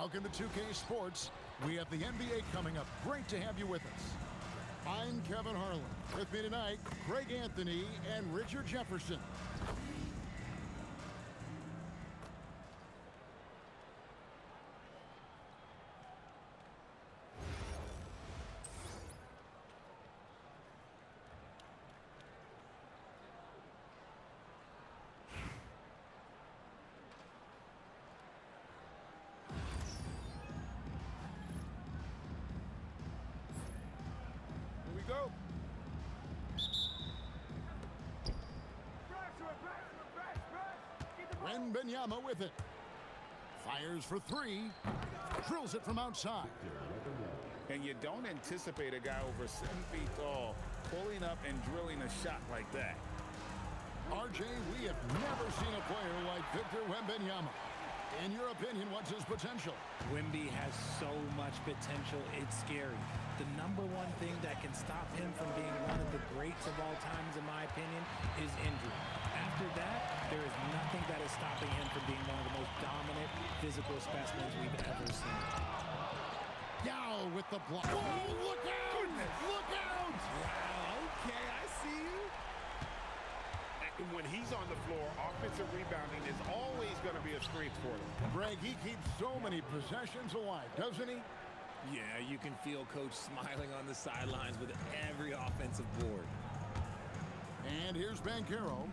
Welcome to 2K Sports. We have the NBA coming up. Great to have you with us. I'm Kevin Harlan. With me tonight, Craig Anthony and Richard Jefferson. Go. Wembanyama with it. Fires for three. Drills it from outside. And you don't anticipate a guy over 7 feet tall pulling up and drilling a shot like that. RJ, we have never seen a player like Victor Wembanyama. In your opinion, what's his potential? Wemby has so much potential, it's scary. The number one thing that can stop him from being one of the greats of all times, in my opinion, is injury. After that, there is nothing that is stopping him from being one of the most dominant physical specimens we've ever seen. Yao with the block. Oh, look out! Goodness. Look out! Wow, okay, I see you. And when he's on the floor, offensive rebounding is always going to be a strength for him. Greg, he keeps so many possessions alive, doesn't he? Yeah, you can feel Coach smiling on the sidelines with every offensive board. And here's Banchero.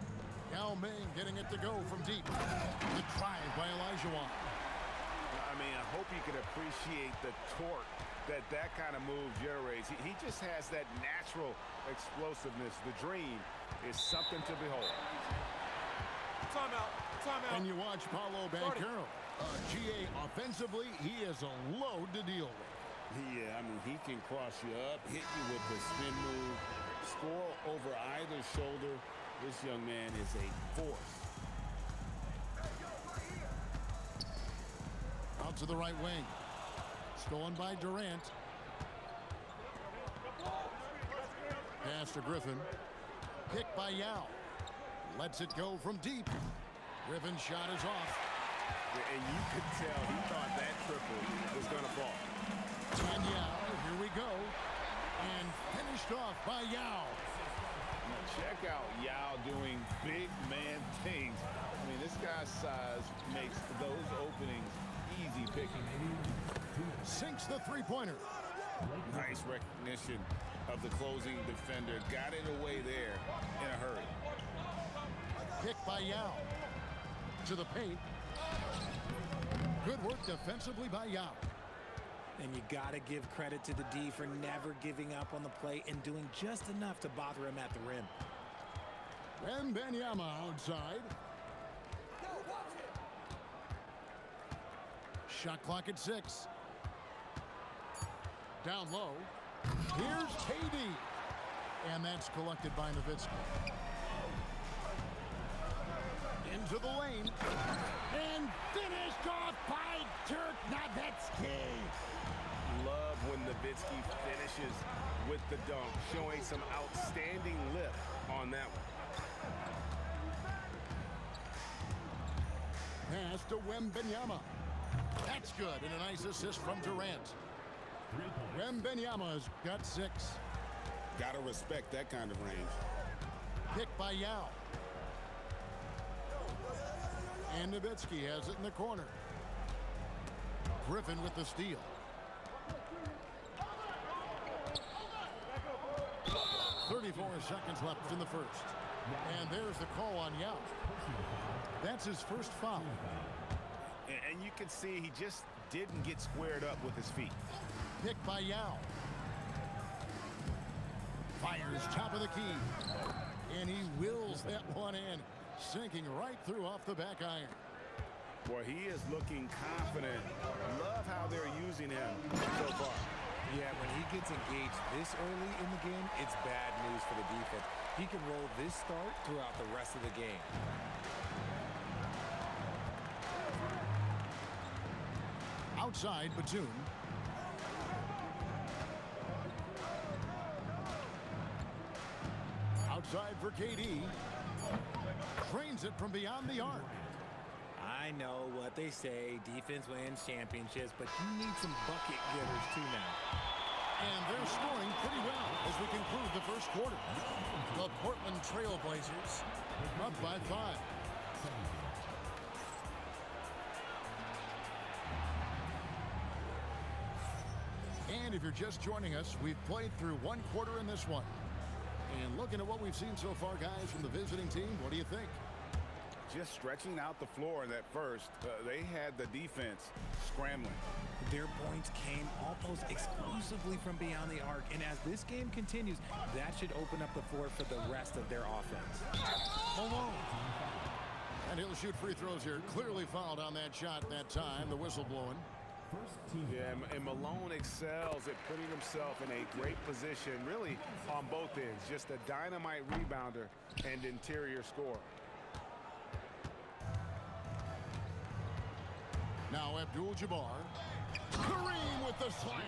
Yao Ming getting it to go from deep. The drive by Olajuwon. I mean, I hope you can appreciate the torque that kind of move generates. He just has that natural explosiveness. The dream is something to behold. Timeout. Timeout. And you watch Paolo Banchero. GA offensively, he is a load to deal with. Yeah, I mean, he can cross you up, hit you with the spin move, score over either shoulder. This young man is a force. Out to the right wing. Stolen by Durant. Pass to Griffin. Picked by Yao. Lets it go from deep. Griffin's shot is off. And you could tell he thought that triple was going to fall. And Yao, here we go. And finished off by Yao. Now check out Yao doing big man things. I mean, this guy's size makes those openings easy picking. Sinks the three-pointer. Nice recognition of the closing defender. Got it away there in a hurry. Picked by Yao. To the paint. Good work defensively by Yao. And you got to give credit to the D for never giving up on the play and doing just enough to bother him at the rim. Wembanyama outside. Shot clock at 6. Down low. Here's KD. And that's collected by Nowitzki. Into the lane. And finished off by Dirk Nowitzki. Love when Nowitzki finishes with the dunk, showing some outstanding lift on that one. Pass to Wembanyama. That's good, and a nice assist from Durant. Wembanyama's got 6. Gotta respect that kind of range. Picked by Yao. And Nowitzki has it in the corner. Griffin with the steal. 34 seconds left in the first. And there's the call on Yao. That's his first foul. And you can see he just didn't get squared up with his feet. Picked by Yao. Fires top of the key. And he wills that one in, sinking right through off the back iron. Boy, he is looking confident. Love how they're using him so far. Yeah, when he gets engaged this early in the game, it's bad news for the defense. He can roll this start throughout the rest of the game. Outside, Batum. Outside for KD. Trains it from beyond the arc. I know what they say, defense wins championships, but you need some bucket getters too now. And they're scoring pretty well as we conclude the first quarter. The Portland Trail Blazers up by 5. And if you're just joining us, we've played through one quarter in this one. And looking at what we've seen so far, guys, from the visiting team, what do you think? Just stretching out the floor in that first. They had the defense scrambling. Their points came almost exclusively from beyond the arc, and as this game continues, that should open up the floor for the rest of their offense. Malone. And he'll shoot free throws here. Clearly fouled on that shot that time. The whistle blowing. Yeah, and Malone excels at putting himself in a great position, really on both ends. Just a dynamite rebounder and interior scorer. Now Abdul-Jabbar. Kareem with the slam.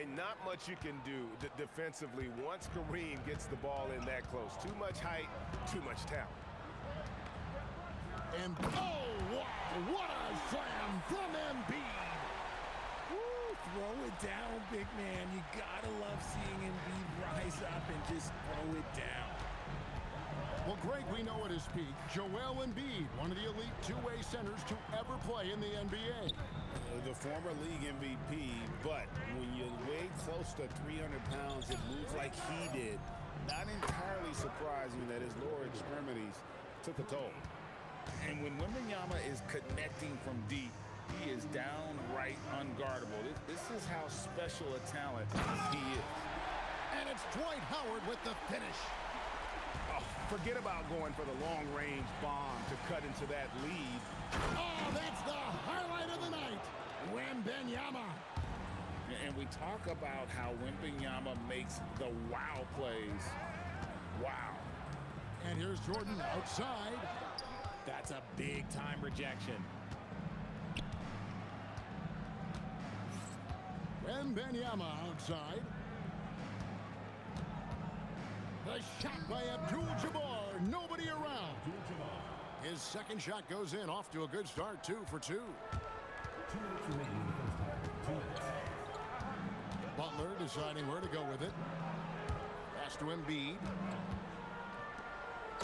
And not much you can do defensively once Kareem gets the ball in that close. Too much height, too much talent. And oh, wow, what a slam from Embiid. Woo, throw it down, big man. You gotta love seeing Embiid rise up and just throw it down. Well, Greg, we know at his peak, Joel Embiid, one of the elite two-way centers to ever play in the NBA. The former league MVP, but when you weigh close to 300 pounds, it moves like he did. Not entirely surprising that his lower extremities took a toll. And when Wembanyama is connecting from deep, he is downright unguardable. This is how special a talent he is. And it's Dwight Howard with the finish. Oh, forget about going for the long-range bomb to cut into that lead. Oh, that's the highlight of the night. Wembanyama. And we talk about how Wembanyama makes the wow plays. Wow. And here's Jordan outside. That's a big-time rejection. Wembanyama outside. The shot by Abdul-Jabbar. Nobody around. His second shot goes in. Off to a good start. 2 for 2. Butler deciding where to go with it. Pass to Embiid.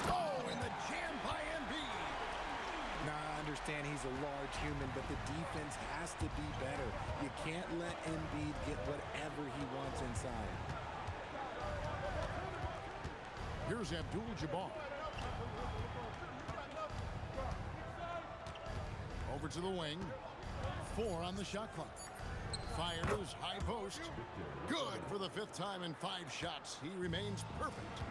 Oh, and the jam by Embiid. Now, I understand he's a large human, but the defense has to be better. You can't let Embiid get whatever he wants inside. Here's Abdul-Jabbar. Over to the wing. 4 on the shot clock. Fires, high post. Good for the 5th time in 5 shots. He remains perfect.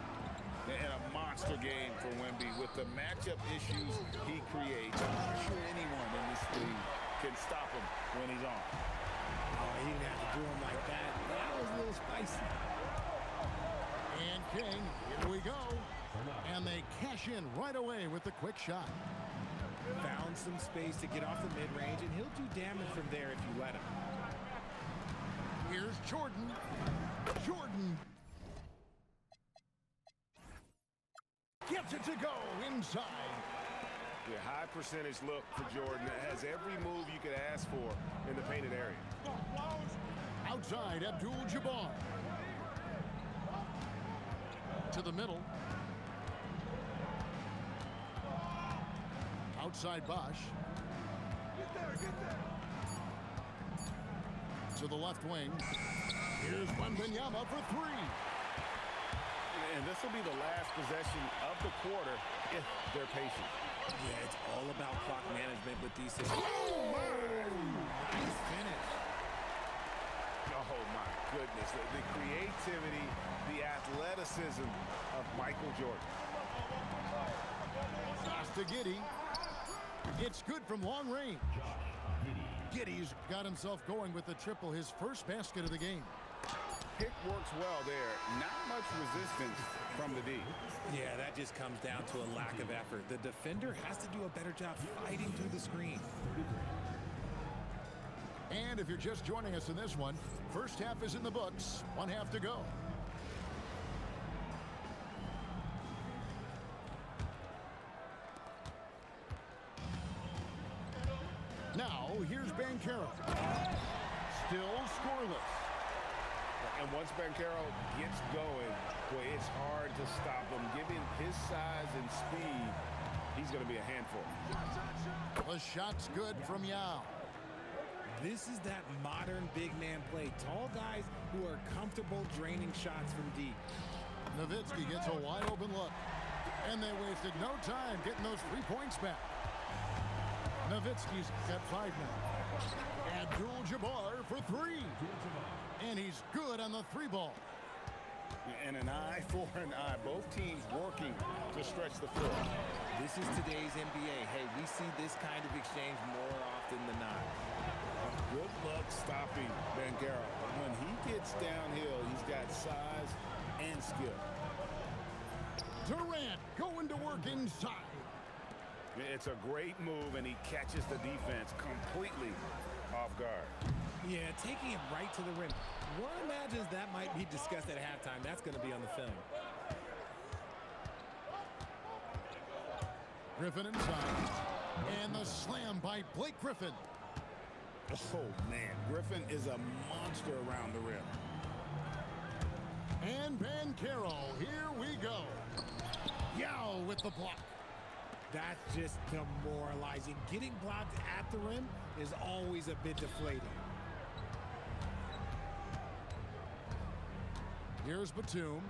And a monster game for Wemby with the matchup issues he creates. I'm not sure anyone in this league can stop him when he's on. Oh, he didn't have to do him like that. That was a little spicy. And King, here we go. And they cash in right away with the quick shot. Found some space to get off the mid-range, and he'll do damage from there if you let him. Here's Jordan. Jordan gets it to go inside. The high percentage look for Jordan has every move you could ask for in the painted area. Outside, Abdul-Jabbar. To the middle. Outside Bosch. To the left wing. Here's Wembanyama for 3. And this will be the last possession of the quarter if they're patient. Yeah, it's all about clock management with these situations. Oh, nice finish. Oh, my goodness. The creativity, the athleticism of Michael Jordan. Pass to Giddey. It's good from long range. Giddey's got himself going with the triple, his first basket of the game. Pick works well there. Not much resistance from the D. Yeah, that just comes down to a lack of effort. The defender has to do a better job fighting through the screen. And if you're just joining us in this one, first half is in the books. 1 half to go. Here's Banchero. Still scoreless. And once Banchero gets going, boy, it's hard to stop him. Given his size and speed, he's going to be a handful. The shot's good from Yao. This is that modern big man play. Tall guys who are comfortable draining shots from deep. Nowitzki gets a wide open look. And they wasted no time getting those 3 points back. Nowitzki's got 5 now. Abdul-Jabbar for 3. And he's good on the 3 ball. And an eye for an eye. Both teams working to stretch the floor. This is today's NBA. Hey, we see this kind of exchange more often than not. Good luck stopping Banchero. When he gets downhill, he's got size and skill. Durant going to work inside. It's a great move, and he catches the defense completely off guard. Yeah, taking it right to the rim. One imagines that might be discussed at halftime. That's going to be on the film. Griffin inside. And the slam by Blake Griffin. Oh, man. Griffin is a monster around the rim. And Banchero, here we go. Yao with the block. That's just demoralizing. Getting blocked at the rim is always a bit deflating. Here's Batum.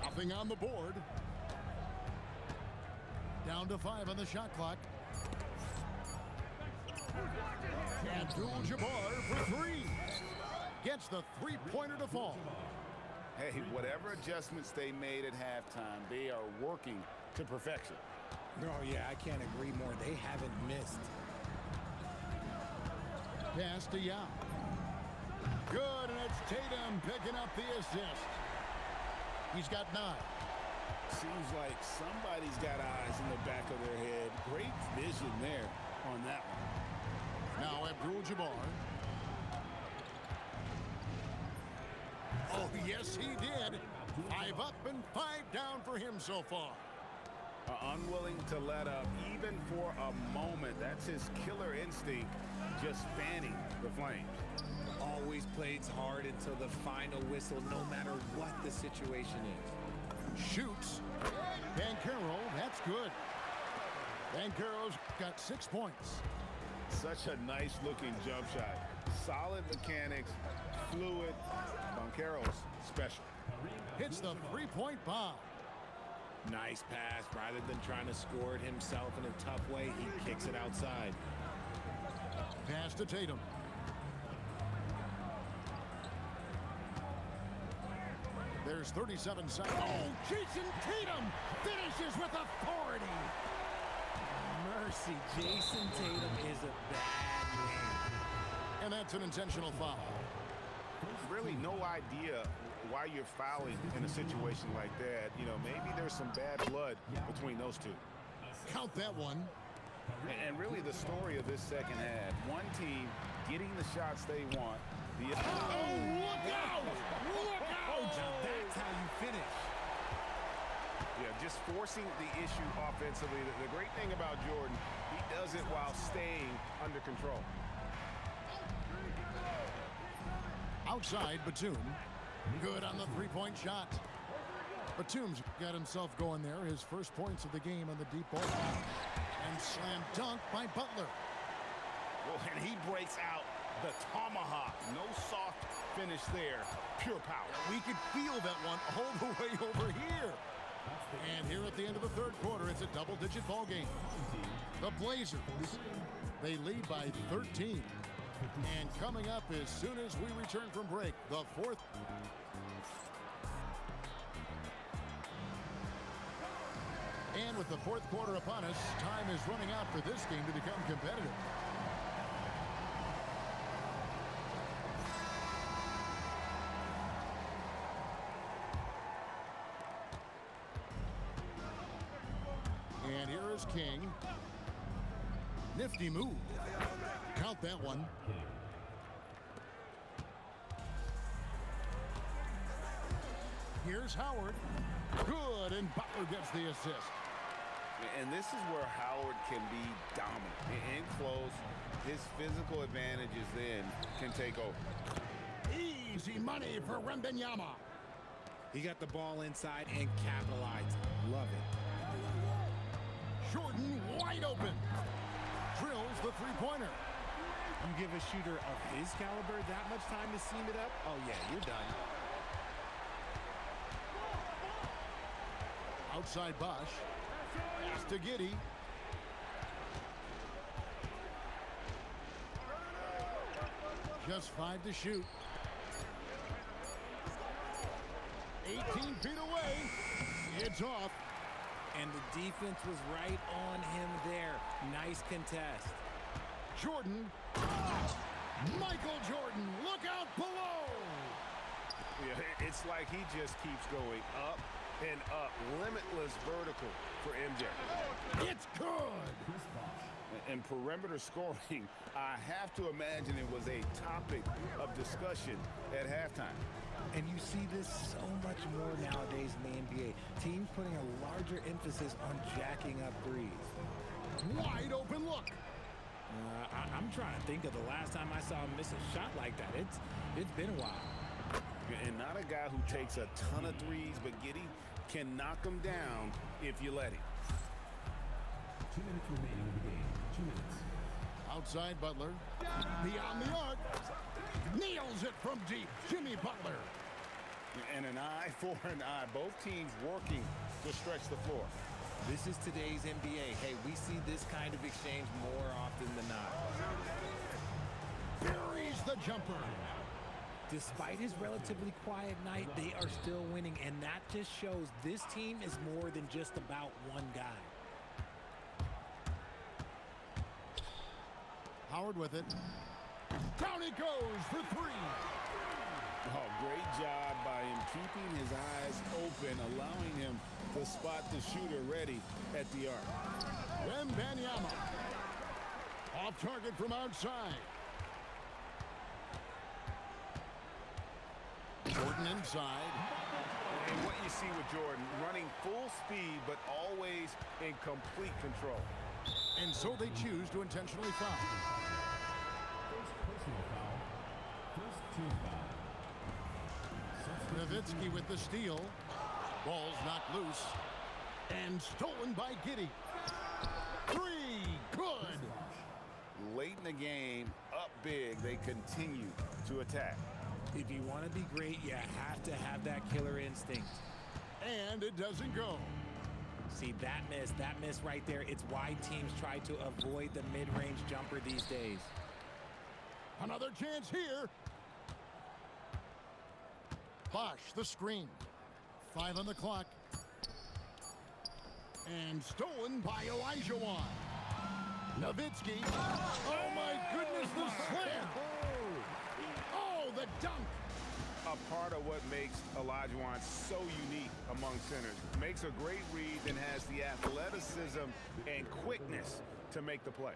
Nothing on the board. Down to 5 on the shot clock. Abdul-Jabbar for 3. Gets the 3-pointer to fall. Hey, whatever adjustments they made at halftime, they are working to perfection. Oh, yeah, I can't agree more. They haven't missed. Pass to Yao. Good, and it's Tatum picking up the assist. He's got 9. Seems like somebody's got eyes in the back of their head. Great vision there on that one. Now Abdul-Jabbar. Oh, yes, he did. 5 up and 5 down for him so far. Unwilling to let up even for a moment. That's his killer instinct, just fanning the flames. Always plays hard until the final whistle, no matter what the situation is. Shoots. Banchero, that's good. Banchero's got 6 points. Such a nice-looking jump shot. Solid mechanics, fluid. Banchero's special. Hits the 3-point bomb. Nice pass. Rather than trying to score it himself in a tough way, he kicks it outside. Pass to Tatum. There's 37 seconds. Oh, Jason Tatum finishes with authority. Mercy, Jason Tatum is a bad man. And that's an intentional foul. Really no idea why you're fouling in a situation like that. You know, maybe there's some bad blood between those two. Count that one. And really the story of this second half, one team getting the shots they want. Oh, look out! Look out! Now that's how you finish. Yeah, just forcing the issue offensively. The great thing about Jordan, he does it while staying under control. Outside, Batum. Good on the 3-point shot. Batum's got himself going there. His first points of the game on the deep ball. And slam dunk by Butler. Well, and he breaks out the tomahawk. No soft finish there. Pure power. We could feel that one all the way over here. And here at the end of the third quarter, it's a double-digit ball game. The Blazers, they lead by 13. And coming up as soon as we return from break, the fourth. And with the fourth quarter upon us, time is running out for this game to become competitive. And here is King. Nifty move. Count that one. Here's Howard. Good, and Butler gets the assist. And this is where Howard can be dominant. In close, his physical advantages then can take over. Easy money for Wembanyama. He got the ball inside and capitalized. Love it. Jordan wide open. Drills the three-pointer. You give a shooter of his caliber that much time to seam it up? Oh, yeah, you're done. Outside Bosch. Pass to Giddey. Just 5 to shoot. 18 feet away. It's off. And the defense was right on him there. Nice contest. Jordan. Michael Jordan, look out below. Yeah, it's like he just keeps going up and up. Limitless vertical for MJ. It's good. And perimeter scoring, I have to imagine it was a topic of discussion at halftime. And you see this so much more nowadays in the NBA. Teams putting a larger emphasis on jacking up threes. Wide open look. I'm trying to think of the last time I saw him miss a shot like that. It's been a while. And not a guy who takes a ton of threes, but Giddey can knock them down if you let him. 2 minutes remaining in the game. 2 minutes. Outside Butler. Beyond the arc. Nails it from deep. Jimmy Butler. And an eye for an eye. Both teams working to stretch the floor. This is today's NBA. Hey, we see this kind of exchange more often than not. Buries the jumper. Despite his relatively quiet night, they are still winning, and that just shows this team is more than just about one guy. Howard with it. Down he goes for 3. Oh, great job by him keeping his eyes open, allowing him to spot the shooter ready at the arc. Wembanyama. Off target from outside. Jordan inside. And what you see with Jordan, running full speed, but always in complete control. And so they choose to intentionally foul. First personal foul. First team foul. Nowitzki with the steal. Ball's knocked loose. And stolen by Giddey. 3. Good. Late in the game, up big, they continue to attack. If you want to be great, you have to have that killer instinct. And it doesn't go. See, that miss right there, it's why teams try to avoid the mid-range jumper these days. Another chance here. Bosch, the screen. 5 on the clock. And stolen by Elijah. Nowitzki. Oh, my goodness, the slam. Oh, the dunk. A part of what makes Olajuwon so unique among centers. Makes a great read and has the athleticism and quickness to make the play.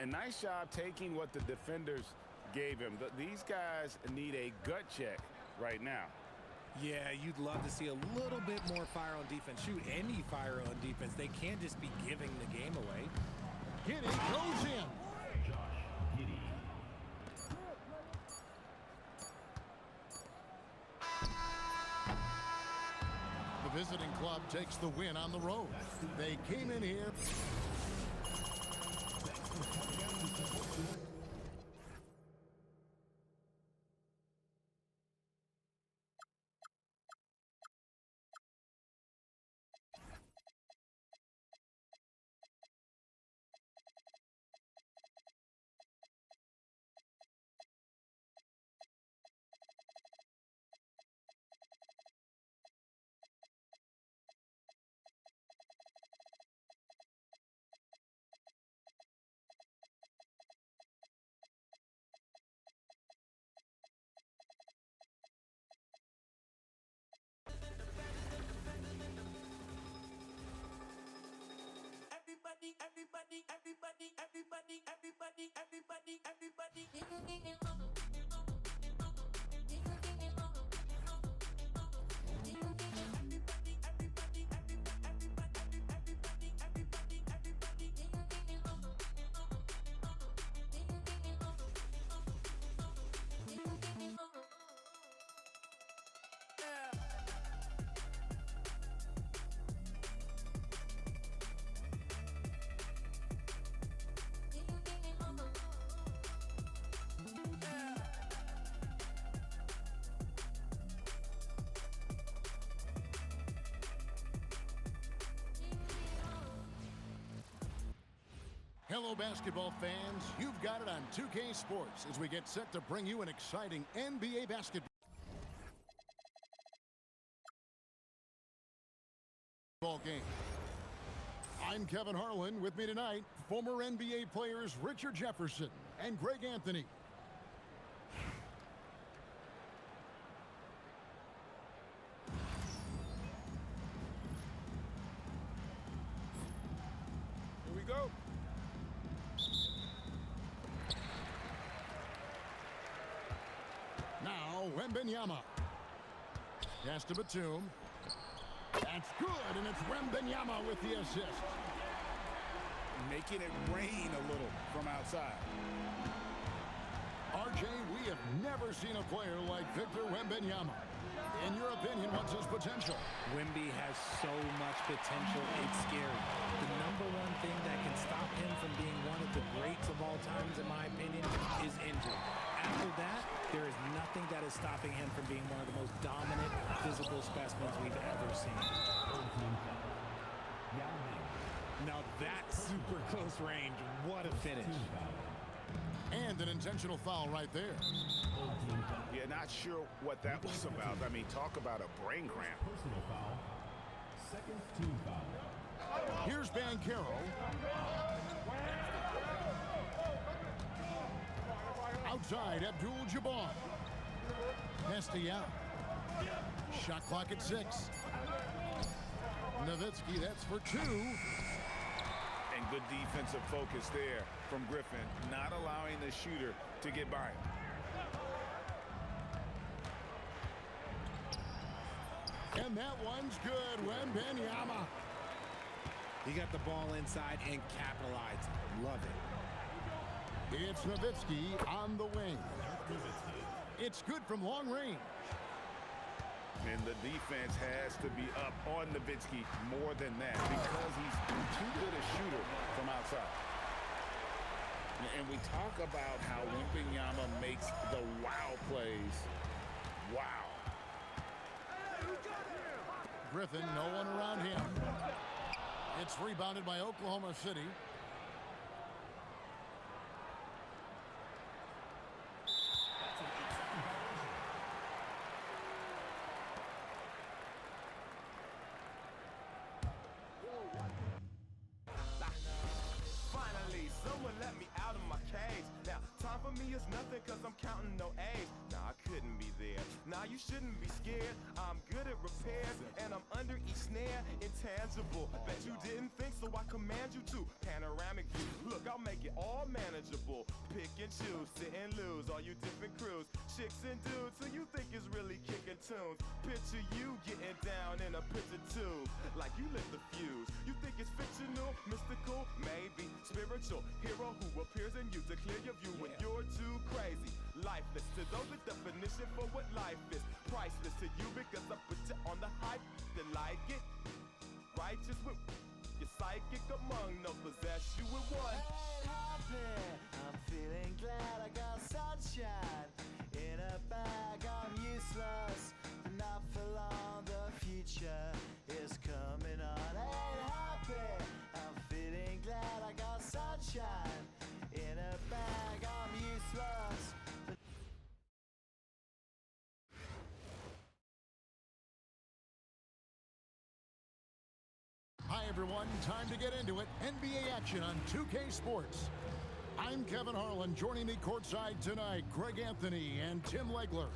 A nice job taking what the defenders gave him. These guys need a gut check right now. Yeah, you'd love to see a little bit more fire on defense. Shoot, any fire on defense. They can't just be giving the game away. Giddey goes in. Josh Giddey. The visiting club takes the win on the road. They came in here Hello, basketball fans. You've got it on 2K Sports as we get set to bring you an exciting NBA basketball game. I'm Kevin Harlan. With me tonight, former NBA players Richard Jefferson and Greg Anthony. Here we go. Now, Wembanyama. Pass to Batum. That's good, and it's Wembanyama with the assist. Making it rain a little from outside. RJ, we have never seen a player like Victor Wembanyama. In your opinion, what's his potential? Wemby has so much potential, it's scary. The number one thing that can stop him from being one of the greats of all times, in my opinion, is injury. After that, there is nothing that is stopping him from being one of the most dominant physical specimens we've ever seen. Now that's super close range. What a finish. And an intentional foul right there. Yeah, not sure what that was about. I mean, talk about a brain cramp. Personal foul. Second team foul. Here's Banchero. Outside, Abdul-Jabbar. Hestia. Shot clock at 6. Nowitzki, that's for 2. And good defensive focus there from Griffin, not allowing the shooter to get by him. And that one's good. Wembanyama. He got the ball inside and capitalized. Love it. It's Nowitzki on the wing. It's good from long range. And the defense has to be up on Nowitzki more than that because he's too good a shooter from outside. And we talk about how Wembanyama makes the wow plays. Wow. Griffin, no one around him. It's rebounded by Oklahoma City. Finally, someone let me out of my cage. Now, time for me is nothing cause I'm counting no A's. Nah, I couldn't be there. Nah, you shouldn't be scared. I'm good at repairs and I'm under each snare. Intangible. Bet you didn't think, so I command you to. Panoramic view. Look, I'll make it all manageable. Pick and choose, sit and lose. All you different crews, chicks and dudes who you think is really kicking tunes. Picture you getting down in a picture tube, like you lit the fuse. You think it's fictional, mystical, maybe spiritual hero who appears in you to clear your view when you're too crazy. Lifeless to those, the definition for what life is. Priceless to you because I put you on the hype. Then like it, righteous with your psychic among those possess you with one. I'm feeling glad I got sunshine in a bag. I'm useless, not for long. The future is coming on. Ain't happy. I'm feeling glad I got sunshine in a bag. I'm useless. Hi, everyone. Time to get into it. NBA action on 2K Sports. I'm Kevin Harlan. Joining me courtside tonight, Greg Anthony and Tim Legler.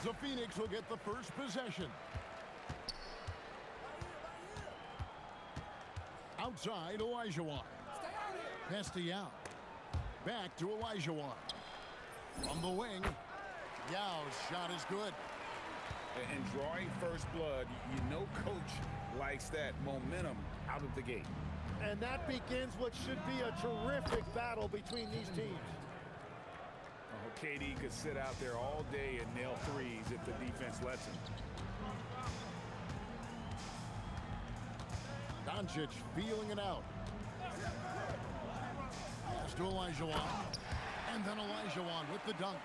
The Phoenix will get the first possession. Outside, Olajuwon. Hestia. Back to Olajuwon. From the wing, Yao's shot is good. And drawing first blood, you know coach likes likes that momentum out of the gate. And that begins what should be a terrific battle between these teams. Oh, KD could sit out there all day and nail threes if the defense lets him. Doncic feeling it out. Pass to Olajuwon. And then Olajuwon with the dunk.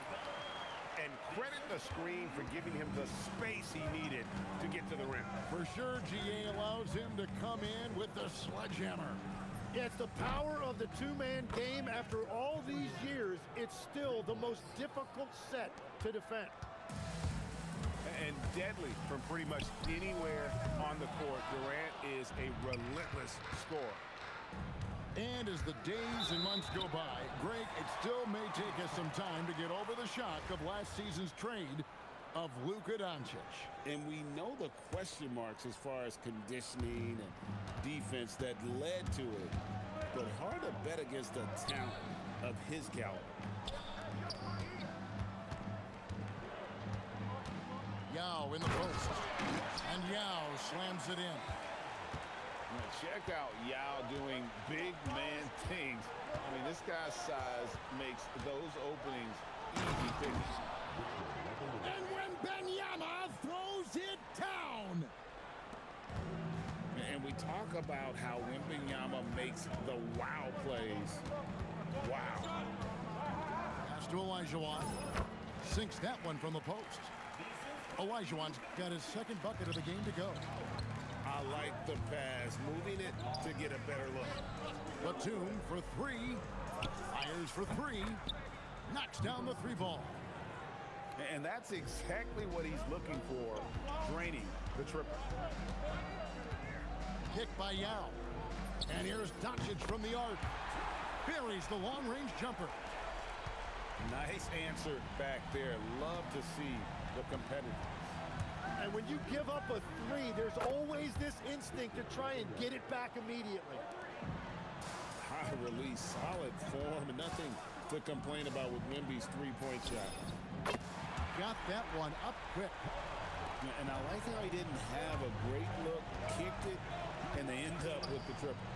And credit the screen for giving him the space he needed to get to the rim. For sure, GA allows him to come in with the sledgehammer. Yeah, it's the power of the two-man game. After all these years, it's still the most difficult set to defend. And deadly from pretty much anywhere on the court. Durant is a relentless scorer. And as the days and months go by, Greg, it still may take us some time to get over the shock of last season's trade of Luka Doncic. And we know the question marks as far as conditioning and defense that led to it. But hard to bet against the talent of his caliber. Yao in the post. And Yao slams it in. Check out Yao doing big man things. I mean, this guy's size makes those openings easy picks. And when Benyama throws it down. And we talk about how Wembanyama makes the wow plays. Wow. Pass to Olajuwon. Sinks that one from the post. Olajuwon's got his second bucket of the game to go. I like the pass, moving it to get a better look. Batum for three. Fires for three. Knocks down the three ball. And that's exactly what he's looking for, draining the triple. Kick by Yao. And here's Doncic from the arc. Buries the long-range jumper. Nice answer back there. Love to see the competitiveness. And when you give up a three, there's always this instinct to try and get it back immediately. High release, solid form, nothing to complain about with Wemby's three-point shot. Got that one up quick. And I like how he didn't have a great look, kicked it, and they end up with the triple.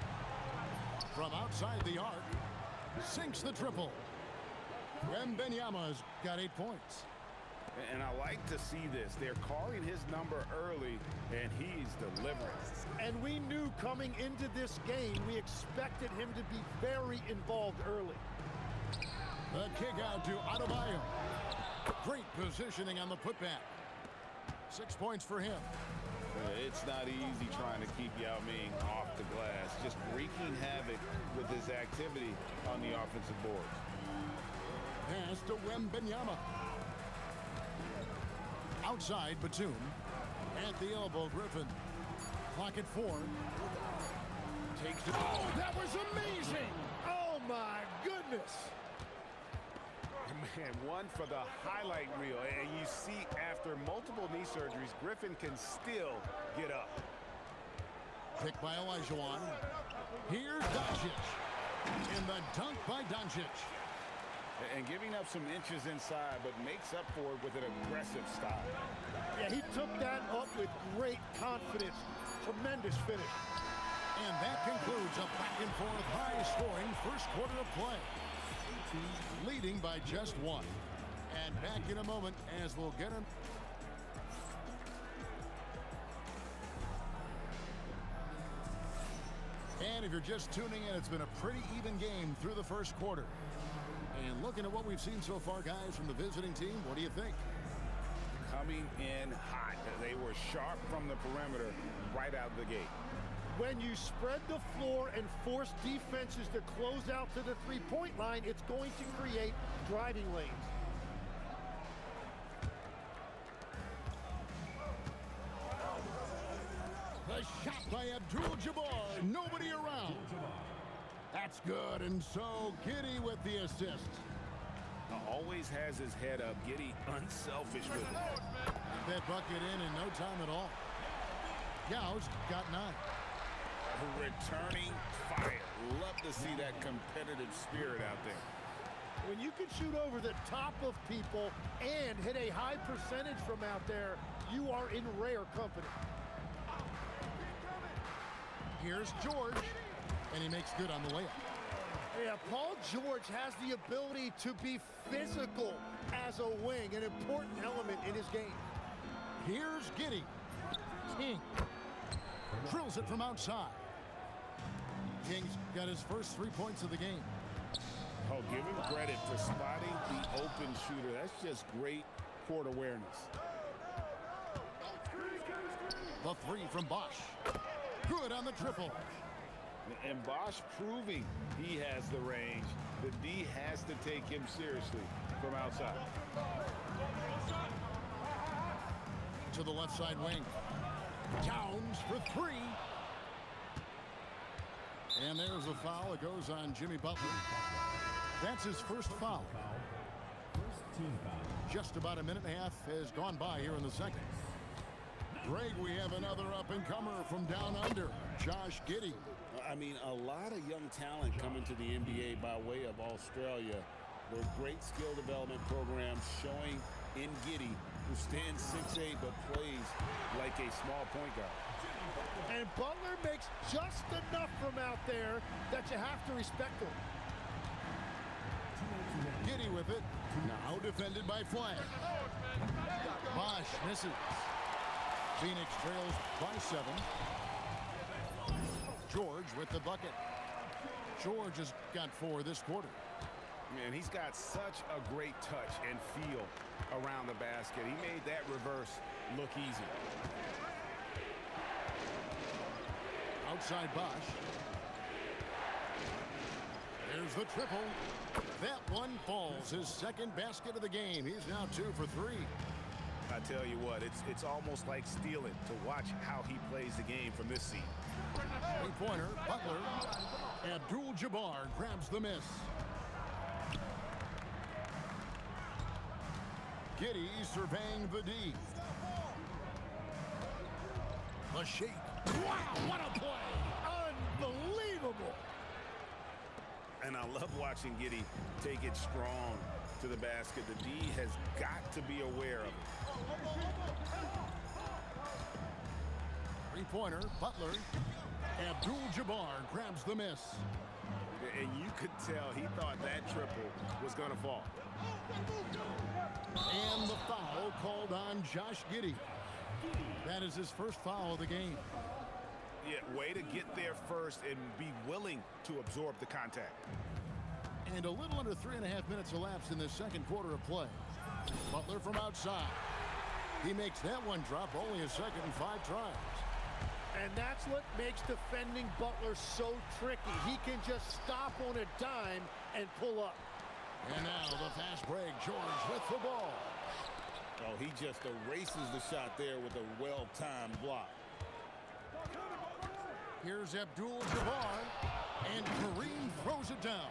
From outside the arc, sinks the triple. Wembanyama's got 8 points. And I like to see this. They're calling his number early, and he's delivering. And we knew coming into this game, we expected him to be very involved early. The kick out to Adebayo. Great positioning on the putback. 6 points for him. It's not easy trying to keep Yao Ming off the glass, just wreaking havoc with his activity on the offensive board. Pass to Wembanyama. Outside, Batum. At the elbow, Griffin. Clock at 4. Takes it. Oh, that was amazing! Oh, my goodness. Man, one for the highlight reel. And you see after multiple knee surgeries, Griffin can still get up. Pick by Olajuwon. Here's Doncic. In the dunk by Doncic. And giving up some inches inside, but makes up for it with an aggressive style. Yeah, he took that up with great confidence. Tremendous finish. And that concludes a back-and-forth high-scoring first quarter of play. Leading by just 1. And back in a moment as we'll get him. And if you're just tuning in, it's been a pretty even game through the first quarter. And looking at what we've seen so far, guys, from the visiting team, what do you think? Coming in hot. They were sharp from the perimeter right out of the gate. When you spread the floor and force defenses to close out to the three-point line, it's going to create driving lanes. The shot by Abdul-Jabbar. Nobody around. That's good, and so Giddey with the assist. Always has his head up. Giddey unselfish with it. That bucket in no time at all. Yao's got 9. Returning fire. Love to see that competitive spirit out there. When you can shoot over the top of people and hit a high percentage from out there, you are in rare company. Here's George, and he makes good on the layup. Yeah, Paul George has the ability to be physical as a wing, an important element in his game. Here's Giddey. King drills it from outside. King's got his first 3 points of the game. Oh, give him credit for spotting the open shooter. That's just great court awareness. The three from Bosch. Good on the triple. And Bosch proving he has the range. The D has to take him seriously from outside. To the left side wing. Towns for three. And there's a foul. It goes on Jimmy Butler. That's his first foul. First team foul. Just about a minute and a half has gone by here in the second. Greg, we have another up-and-comer from down under, Josh Giddey. I mean, a lot of young talent coming to the NBA by way of Australia. Their great skill development programs showing in Giddey, who stands 6'8" but plays like a small point guard. And Butler makes just enough from out there that you have to respect him. Giddey with it. Now defended by Flag. Bosch misses. Phoenix trails by 7. George with the bucket. George has got 4 this quarter. Man, he's got such a great touch and feel around the basket. He made that reverse look easy. Outside Bosch. There's the triple. That one falls. His second basket of the game. He's now 2 for 3. I tell you what, it's almost like stealing to watch how he plays the game from this seat. 3-pointer, Butler. Abdul-Jabbar grabs the miss. Giddey surveying the D. The shake. Wow, what a play! Unbelievable! And I love watching Giddey take it strong to the basket. The D has got to be aware of it. 3-pointer, Butler. Abdul-Jabbar grabs the miss. And you could tell he thought that triple was going to fall. And the foul called on Josh Giddey. That is his first foul of the game. Yeah, way to get there first and be willing to absorb the contact. And a little under 3.5 minutes elapsed in the second quarter of play. Butler from outside. He makes that one drop, only a second and 5 tries. And that's what makes defending Butler so tricky. He can just stop on a dime and pull up. And now the fast break. George with the ball. Oh, he just erases the shot there with a well-timed block. Here's Abdul-Jabbar, and Kareem throws it down.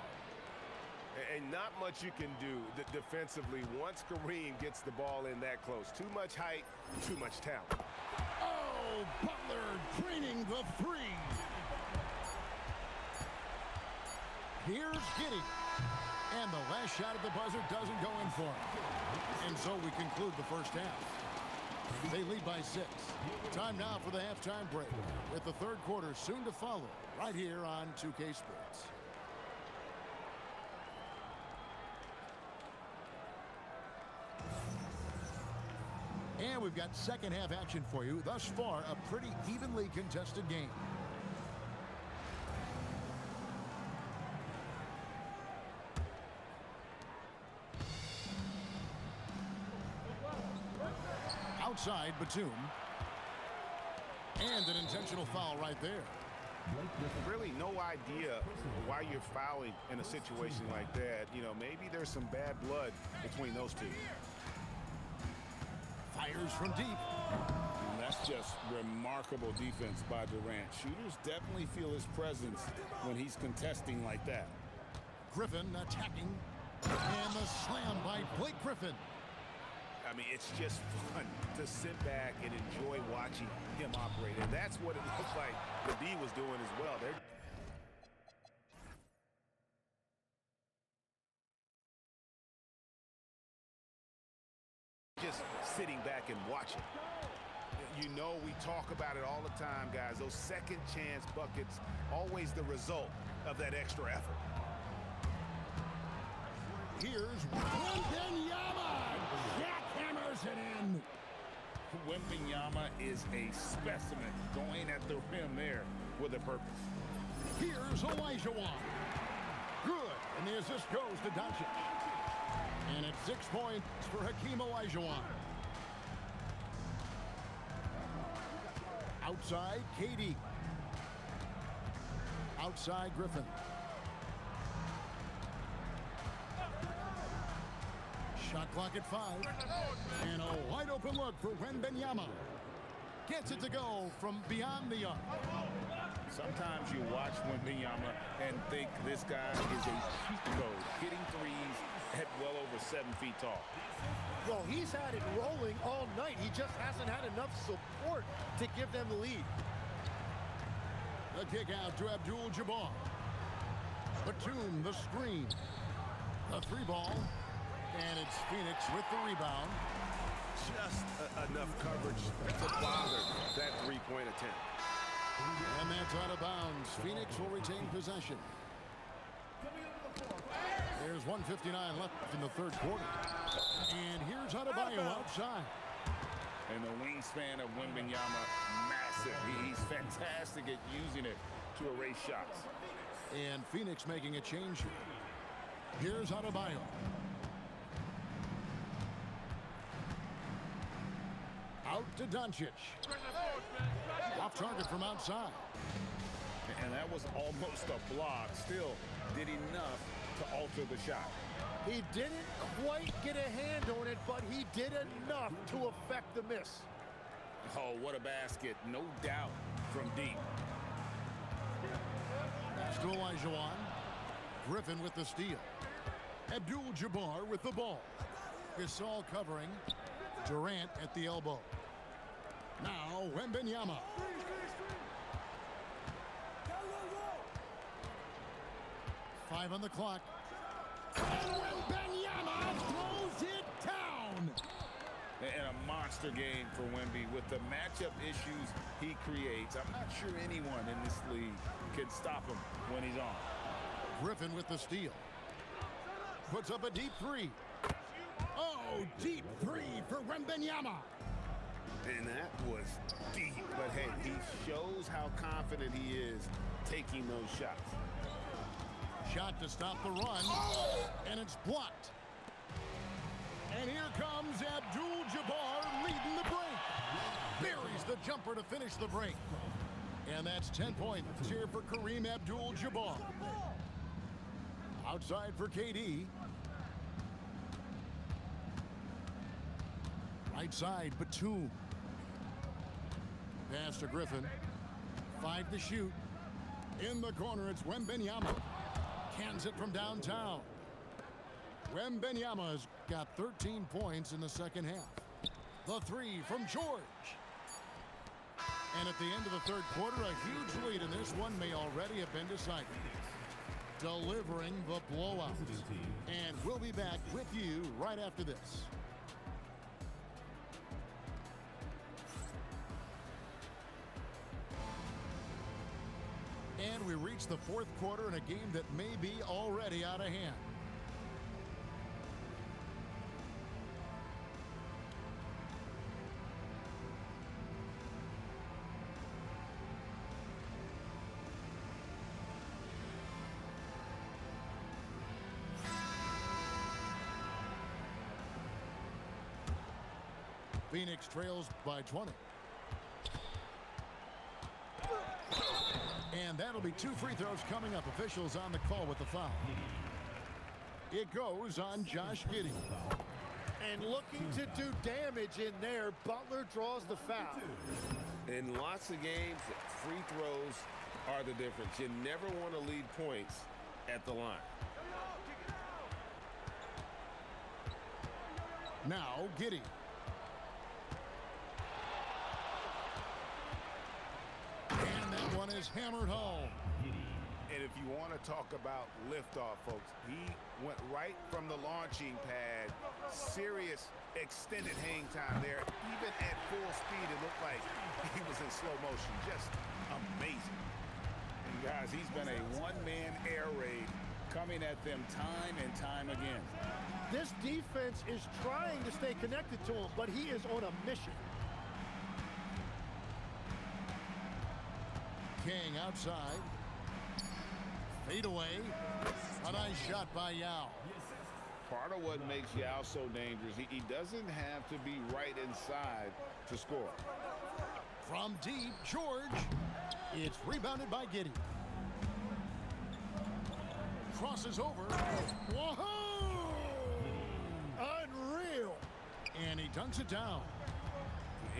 And not much you can do defensively once Kareem gets the ball in that close. Too much height, too much talent. Oh, Butler draining the 3. Here's Giddey. And the last shot at the buzzer doesn't go in for him. And so we conclude the first half. They lead by 6. Time now for the halftime break, with the third quarter soon to follow, right here on 2K Sports. And we've got second half action for you. Thus far, a pretty evenly contested game. Outside, Batum. And an intentional foul right there. Really no idea why you're fouling in a situation like that. You know, maybe there's some bad blood between those two. Fires from deep. And that's just remarkable defense by Durant. Shooters definitely feel his presence when he's contesting like that. Griffin attacking. And the slam by Blake Griffin. I mean, it's just fun to sit back and enjoy watching him operate. And that's what it looks like the D was doing as well. They're just sitting back and watching. You know, we talk about it all the time, guys. Those second chance buckets, always the result of that extra effort. Here's Wembanyama. Jackhammers it in. Wembanyama is a specimen going at the rim there with a purpose. Here's Olajuwon. Good. And the assist goes to Doncic. And it's 6 points for Hakeem Olajuwon. Outside, KD. Outside, Griffin. Shot clock at 5. And a wide open look for Wembanyama. Gets it to go from beyond the arc. Sometimes you watch Wembanyama and think this guy is a cheat code, hitting threes at well over 7 feet tall. Well, he's had it rolling all night. He just hasn't had enough support to give them the lead. The kick out to Abdul-Jabbar. Batum, the screen. The 3 ball. And it's Phoenix with the rebound. Just enough coverage to bother that three-point attempt. And that's out of bounds. Phoenix will retain possession. There's 1:59 left in the third quarter. And here's Adebayo outside. And the wingspan of Wembanyama, massive. He's fantastic at using it to erase shots. And Phoenix making a change here. Here's Adebayo. Out to Doncic. Off target from outside. And that was almost a block. Still did enough to alter the shot. He didn't quite get a hand on it, but he did enough to affect the miss. Oh, what a basket. No doubt from deep. Pass to Olajuwon. Griffin with the steal. Abdul-Jabbar with the ball. Gasol covering. Durant at the elbow. Now Wembanyama. Five on the clock. And Wembanyama throws it down. And a monster game for Wemby. With the matchup issues he creates, I'm not sure anyone in this league can stop him when he's on. Griffin with the steal. Puts up a deep 3. Oh, deep 3 for Wembanyama. And that was deep. But hey, he shows how confident he is taking those shots. Shot to stop the run. And it's blocked. And here comes Abdul-Jabbar leading the break. Buries the jumper to finish the break. And that's 10 points here for Kareem Abdul-Jabbar. Outside for KD. Right side, Batum. Pass to Griffin. 5 to shoot. In the corner, it's Wembanyama. Cans it from downtown. Wembanyama's got 13 points in the second half. The 3 from George. And at the end of the third quarter, a huge lead, and this one may already have been decided. Delivering the blowout. And we'll be back with you right after this. And we reach the fourth quarter in a game that may be already out of hand. Phoenix trails by 20. And that'll be 2 free throws coming up. Officials on the call with the foul. It goes on Josh Giddey. And looking to do damage in there, Butler draws the foul. In lots of games, free throws are the difference. You never want to lead points at the line. Now Giddey. And that one is hammered home. And if you want to talk about liftoff, folks, he went right from the launching pad. Serious extended hang time there. Even at full speed, it looked like he was in slow motion. Just amazing. And guys, he's been a one-man air raid coming at them time and time again. This defense is trying to stay connected to him, but he is on a mission. King outside. Fade away. A nice shot by Yao. Part of what makes Yao so dangerous, he doesn't have to be right inside to score. From deep, George. It's rebounded by Giddey. Crosses over. Whoa! Unreal. And he dunks it down.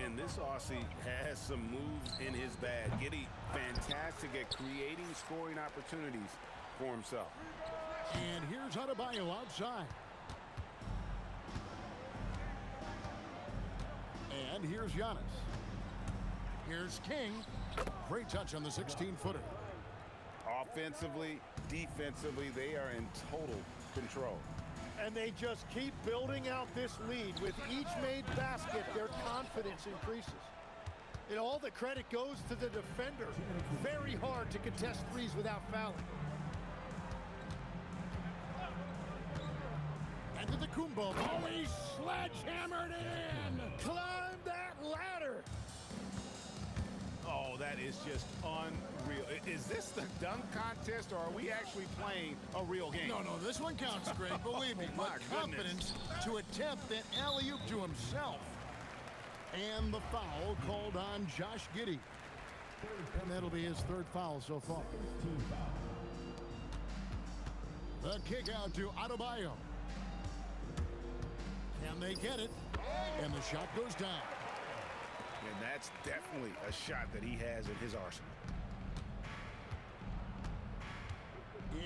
And this Aussie has some moves in his bag. Giddey, fantastic at creating scoring opportunities for himself. And here's Adebayo outside. And here's Giannis. Here's King. Great touch on the 16-footer. Offensively, defensively, they are in total control. And they just keep building out this lead. With each made basket, their confidence increases. And all the credit goes to the defender. Very hard to contest threes without fouling. And to the Kumbo. Oh, he sledgehammered in. Climb that ladder. Oh, that is just unreal. Is this the dunk contest, or are we actually playing a real game? No, this one counts, Greg. Believe me. My But confidence goodness. to attempt that alley-oop to himself. And the foul called on Josh Giddey. And that'll be his third foul so far. The kick out to Adebayo. Can they get it? And the shot goes down. And that's definitely a shot that he has in his arsenal.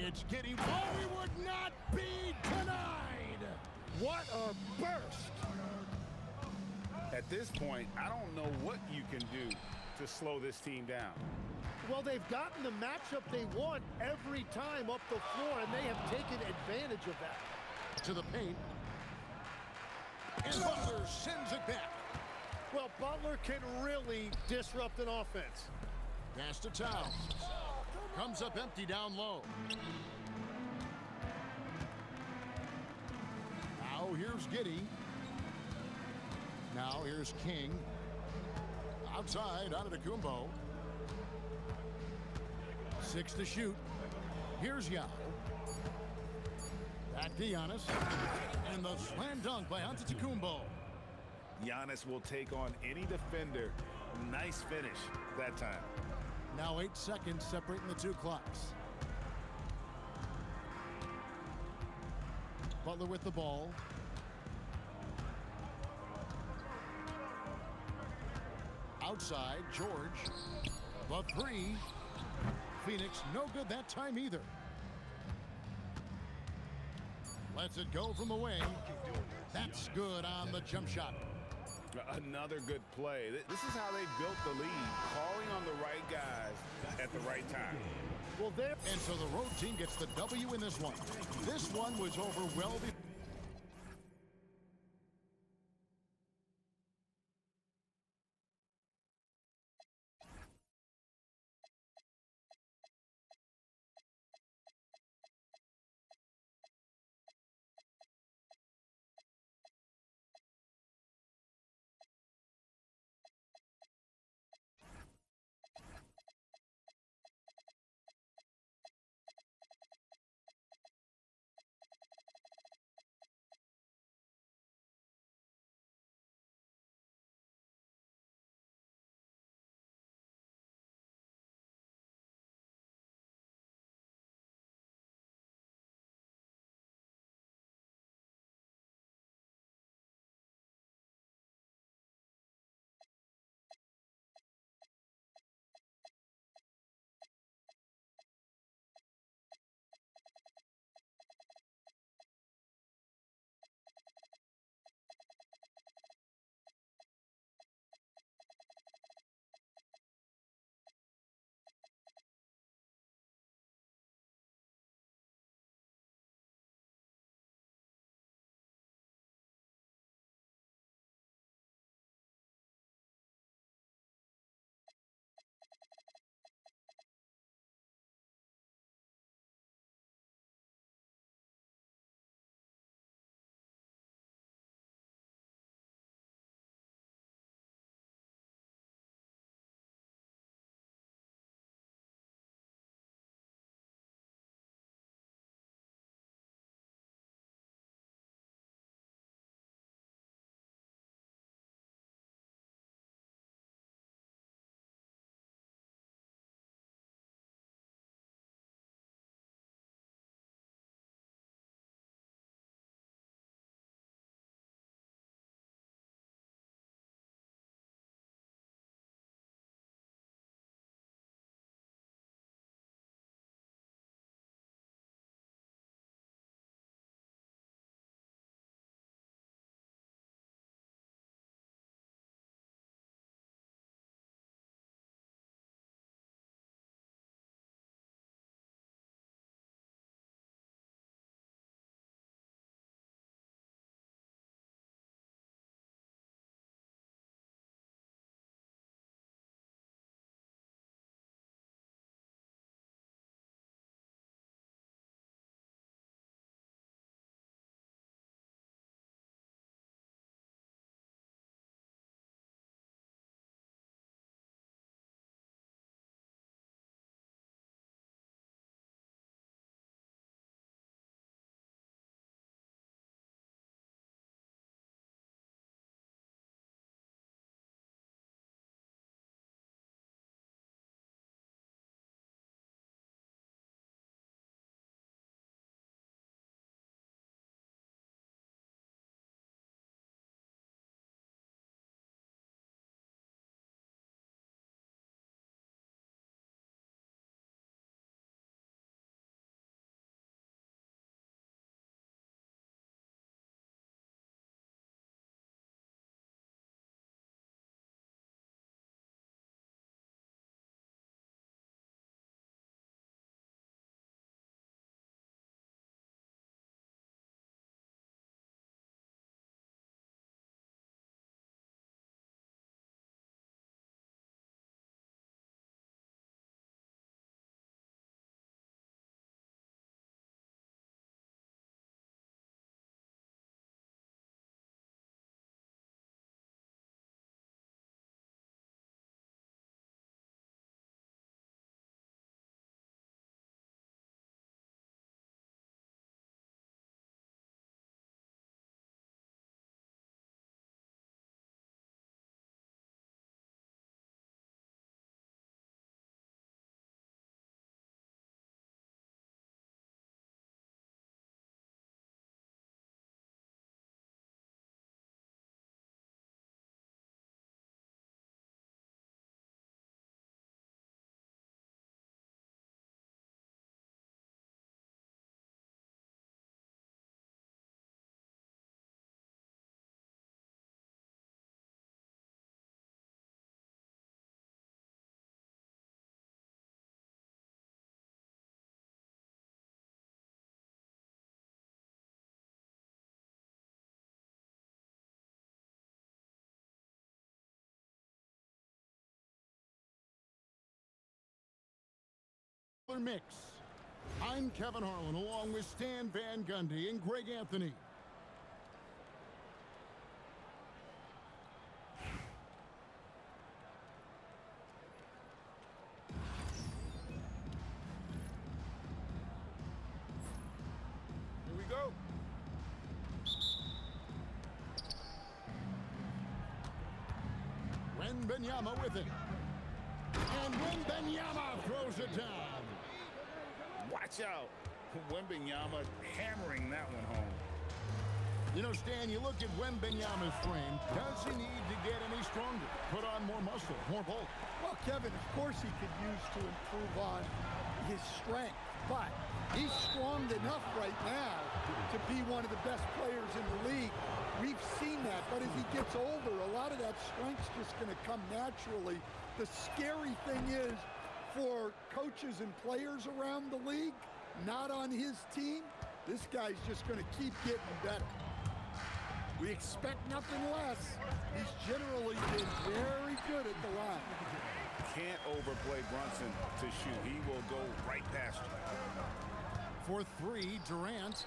It's Giddey. Oh, he would not be denied. What a burst. At this point, I don't know what you can do to slow this team down. Well, they've gotten the matchup they want every time up the floor, and they have taken advantage of that. To the paint. And Butler sends it back. Well, Butler can really disrupt an offense. Pass to Towns. Comes up empty down low. Now here's Giddey. Now here's King. Outside, Antetokounmpo. 6 to shoot. Here's Yao. Back to Giannis. And the slam dunk by Antetokounmpo. Giannis will take on any defender. Nice finish that time. Now 8 seconds separating the two clocks. Butler with the ball. Outside, George. The three. Phoenix, no good that time either. Lets it go from the wing. That's good on the jump shot. Another good play. This is how they built the lead, calling on the right guys at the right time. Well, there. And so the road team gets the W in this one. This one was over well before. Butler mix. I'm Kevin Harlan along with Stan Van Gundy and Greg Anthony. Here we go. Wembanyama with it. And Wembanyama throws it down. Watch out. Wembanyama hammering that one home. You know, Stan, you look at Wembanyama's frame. Does he need to get any stronger? Put on more muscle, more bulk? Well, Kevin, of course he could use to improve on his strength, but he's strong enough right now to be one of the best players in the league. We've seen that, but as he gets older, a lot of that strength's just going to come naturally. The scary thing is, for coaches and players around the league, not on his team, this guy's just going to keep getting better. We expect nothing less. He's generally been very good at the line. Can't overplay Brunson to shoot. He will go right past you. For three, Durant.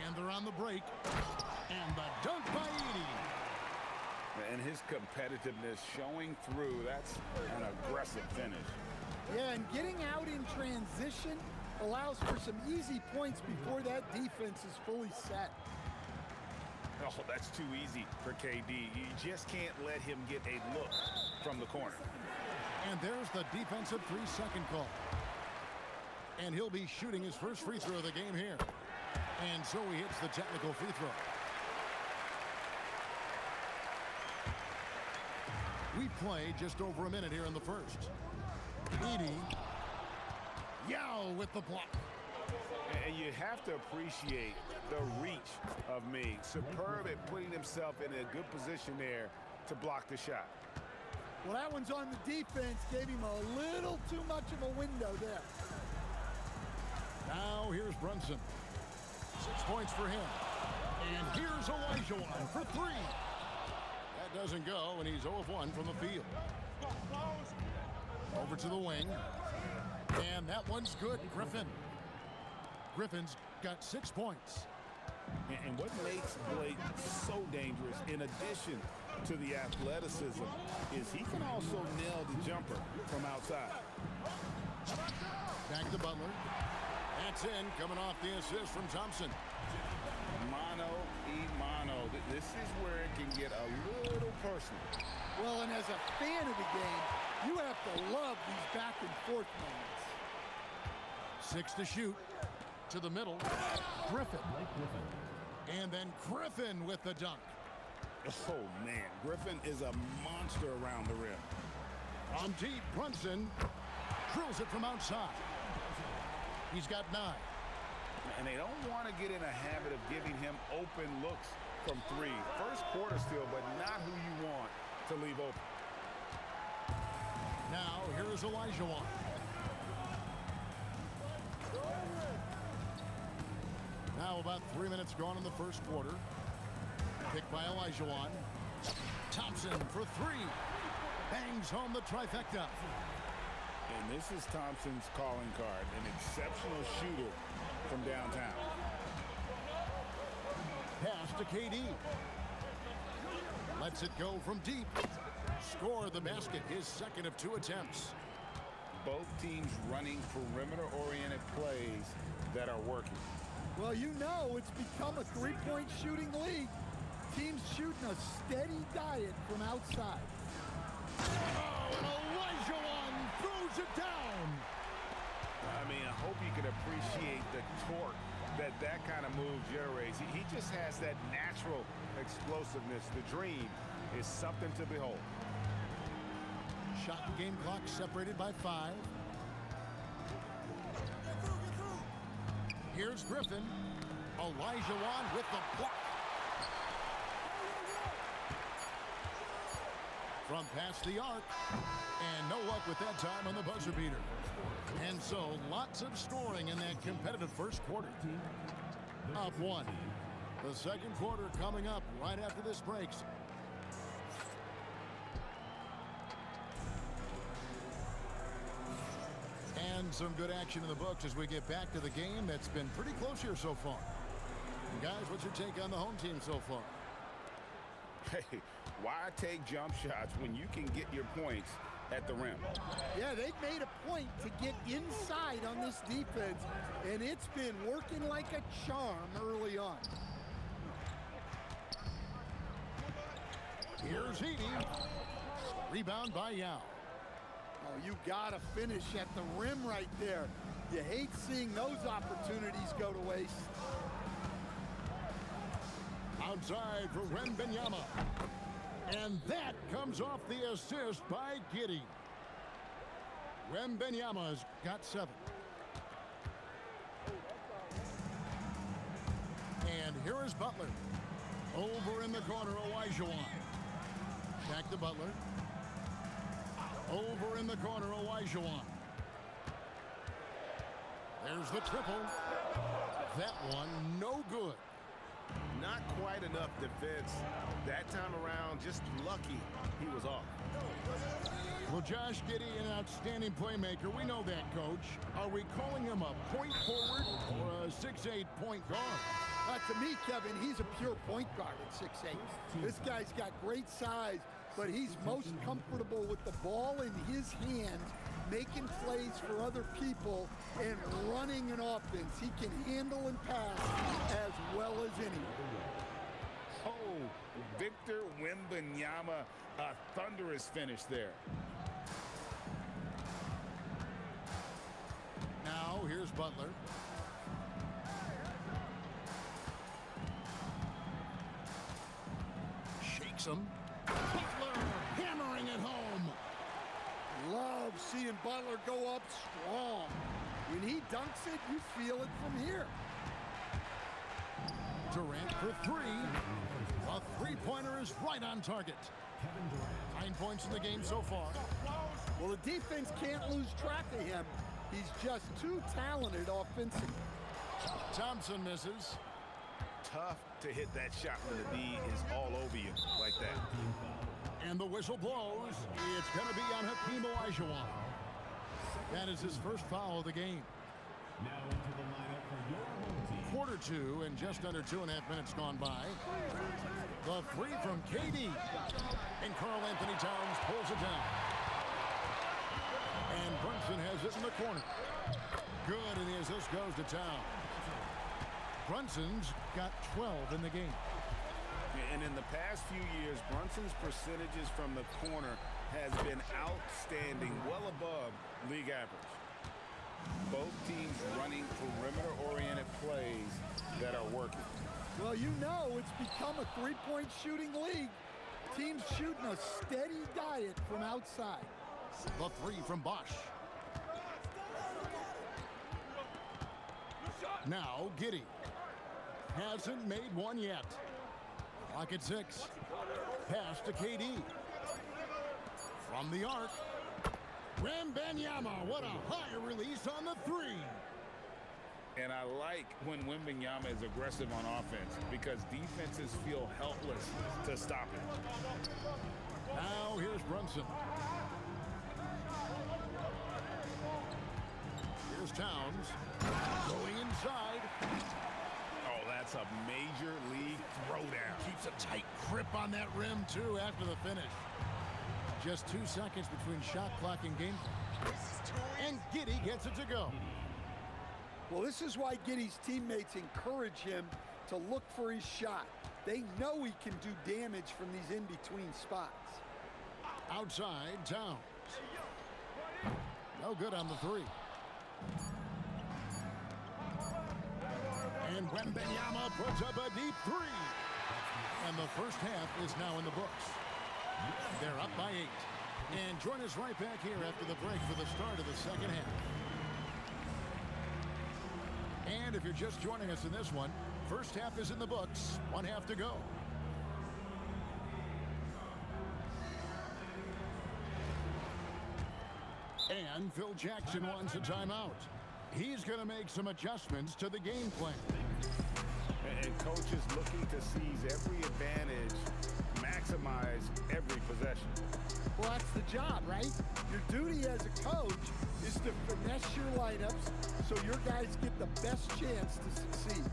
And they're on the break. And the dunk by Edie. And his competitiveness showing through. That's an aggressive finish. Yeah, and getting out in transition allows for some easy points before that defense is fully set. Oh, that's too easy for KD. You just can't let him get a look from the corner. And there's the defensive 3-second call. And he'll be shooting his first free throw of the game here. And so he hits the technical free throw. We play just over a minute here in the first. Edie. Yao with the block. And you have to appreciate the reach of me. Superb at putting himself in a good position there to block the shot. Well, that one's on the defense. Gave him a little too much of a window there. Now here's Brunson. 6 points for him. And here's Olajuwon for three. That doesn't go, and he's 0 of 1 from the field. Over to the wing. And that one's good. Griffin's got 6 points. And what makes Blake so dangerous, in addition to the athleticism, is he can also nail the jumper from outside. Back to Butler. That's in, coming off the assist from Thompson. Mano y mano. This is where it can get a little personal. Well, and as a fan of the game, you have to love these back and forth moments. 6 to shoot. To the middle. Griffin. And then Griffin with the dunk. Oh, man. Griffin is a monster around the rim. From deep, Brunson drills it from outside. He's got 9. And they don't want to get in a habit of giving him open looks from three. First quarter still, but not who you want to leave open. Now, here is Olajuwon. Now about 3 minutes gone in the first quarter. Picked by Olajuwon. Thompson for three. Bangs home the trifecta. And this is Thompson's calling card, an exceptional shooter from downtown. Pass to KD. Lets it go from deep. Score the basket, his second of 2 attempts. Both teams running perimeter-oriented plays that are working. Well, you know it's become a three-point shooting league. Teams shooting a steady diet from outside. Oh, and Olajuwon throws it down. I mean, I hope you can appreciate the torque that kind of move generates. He just has that natural explosiveness. The dream is something to behold. Shot and game clock separated by 5. Here's Griffin. Olajuwon with the block. From past the arc. And no luck with that time on the buzzer beater. And so lots of scoring in that competitive first quarter. Up 1. The second quarter coming up right after this breaks. And And some good action in the books as we get back to the game that's been pretty close here so far. And guys, what's your take on the home team so far? Hey, why take jump shots when you can get your points at the rim? Yeah, they've made a point to get inside on this defense, and it's been working like a charm early on. Here's Edie. Rebound by Yao. Oh, you gotta finish at the rim right there. You hate seeing those opportunities go to waste. Outside for Wembanyama. And that comes off the assist by Giddey. Wembanyama's got 7. And here is Butler. Over in the corner, Olajuwon. Back to Butler. Over in the corner, Olajuwon. There's the triple. That one, no good. Not quite enough defense. That time around, just lucky he was off. Well, Josh Giddey, an outstanding playmaker. We know that, Coach. Are we calling him a point forward or a 6'8" point guard? To me, Kevin, he's a pure point guard at 6'8". This guy's got great size, but he's most comfortable with the ball in his hands, making plays for other people and running an offense. He can handle and pass as well as anyone. Oh, Victor Wembanyama, a thunderous finish there. Now, here's Butler. Shakes him. Butler hammering it home. Love seeing Butler go up strong. When he dunks it, you feel it from here. Durant for 3. A three-pointer is right on target. 9 points in the game so far. Well, the defense can't lose track of him. He's just too talented offensively. Thompson misses. Tough to hit that shot when the D is all over you like that. And the whistle blows. It's going to be on Hakeem Olajuwon. That is his first foul of the game. Now into the lineup for your home team. Quarter 2 and just under 2.5 minutes gone by. The 3 from KD. And Karl Anthony Towns pulls it down. And Brunson has it in the corner. Good, and the assist goes to Towns. Brunson's got 12 in the game. And in the past few years, Brunson's percentages from the corner has been outstanding, well above league average. Both teams running perimeter-oriented plays that are working. Well, you know it's become a three-point shooting league. Teams shooting a steady diet from outside. The 3 from Bosch. Now Giddey. Hasn't made one yet. Clock at 6. Pass to KD. From the arc. Wembanyama, what a high release on the 3. And I like when Wembanyama is aggressive on offense because defenses feel helpless to stop him. Now here's Brunson. Here's Towns. Going inside. Oh, that's a major league throwdown. Keeps a tight grip on that rim, too, after the finish. Just 2 seconds between shot clock and game clock. And Giddey gets it to go. Well, this is why Giddey's teammates encourage him to look for his shot. They know he can do damage from these in-between spots. Outside, Towns. No good on the 3. And Wembanyama puts up a deep 3. And the first half is now in the books. They're up by 8. And join us right back here after the break for the start of the second half. And if you're just joining us in this one, first half is in the books. 1 half to go. And Phil Jackson wants a timeout. He's going to make some adjustments to the game plan. And coaches looking to seize every advantage, maximize every possession. Well, that's the job, right? Your duty as a coach is to finesse adjust your lineups so your guys get the best chance to succeed.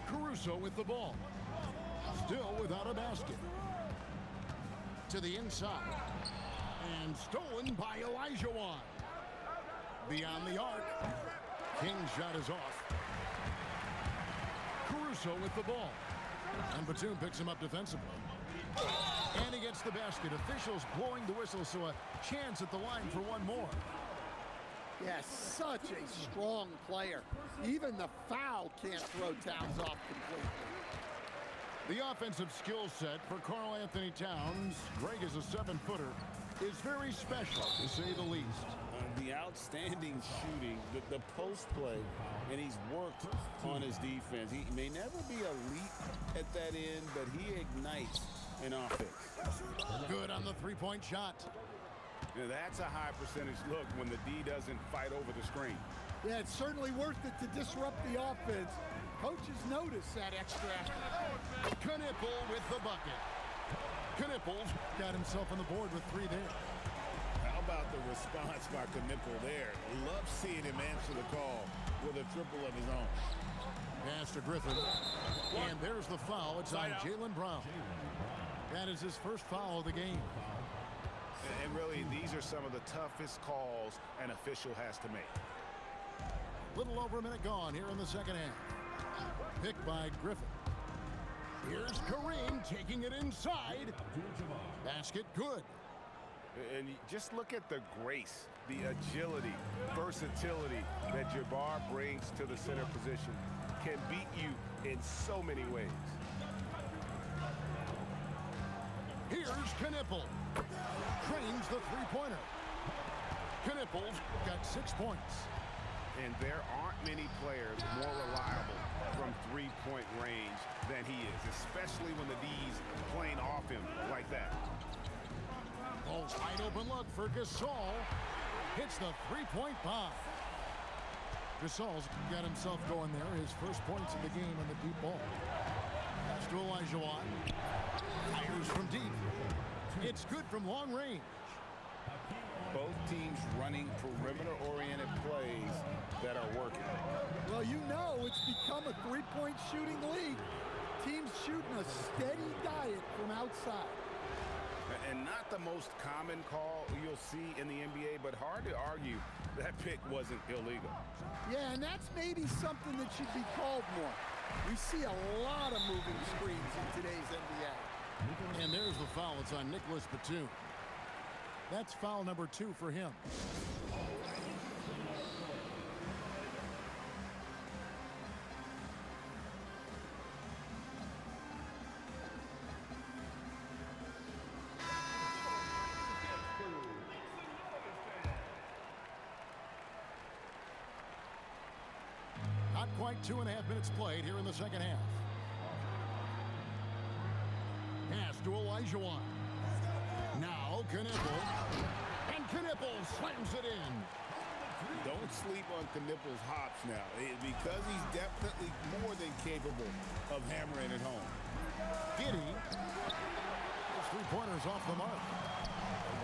Caruso with the ball. Still without a basket. To the inside. And stolen by Olajuwon. Beyond the arc. King's shot is off. Caruso with the ball. And Batum picks him up defensively. And he gets the basket. Officials blowing the whistle, so a chance at the line for one more. Yeah, such a strong player. Even the foul can't throw Towns off completely. The offensive skill set for Karl Anthony Towns, Greg is a 7-footer, is very special, to say the least. The outstanding shooting, the post play, and he's worked on his defense. He may never be elite at that end, but he ignites an offense. Good on the three-point shot. Now, that's a high percentage look when the D doesn't fight over the screen. Yeah, it's certainly worth it to disrupt the offense. Coaches notice that extra effort. Knipple with the bucket. Knipple's got himself on the board with 3 there. How about the response by Knipple there? Love seeing him answer the call with a triple of his own. Pass to Griffin. And there's the foul. It's on Jaylen Brown. That is his first foul of the game. And really, these are some of the toughest calls an official has to make. Little over a minute gone here in the second half. Picked by Griffin. Here's Kareem taking it inside. Basket good. And just look at the grace, the agility, versatility that Jabbar brings to the center position. Can beat you in so many ways. Here's Knipple. Trains the three-pointer. Knipple's got 6 points. And there aren't many players more reliable from three-point range than he is, especially when the D's playing off him like that. Oh, wide open look for Gasol. Hits the three-point bomb. Gasol's got himself going there. His first points of the game on the deep ball. Pass to Olajuwon. Fires from deep. It's good from long range. Both teams running perimeter-oriented plays that are working. Well, you know it's become a three-point shooting league. Teams shooting a steady diet from outside. And not the most common call you'll see in the NBA, but hard to argue that pick wasn't illegal. Yeah, and that's maybe something that should be called more. We see a lot of moving screens in today's NBA. And there's the foul. It's on Nicholas Batum. That's foul number 2 for him. Not quite 2.5 minutes played here in the second half. Pass to Olajuwon. Now Knipple. And Knipple slams it in. Don't sleep on Knipple's hops now, because he's definitely more than capable of hammering it home. Giddy. His three-pointer's off the mark.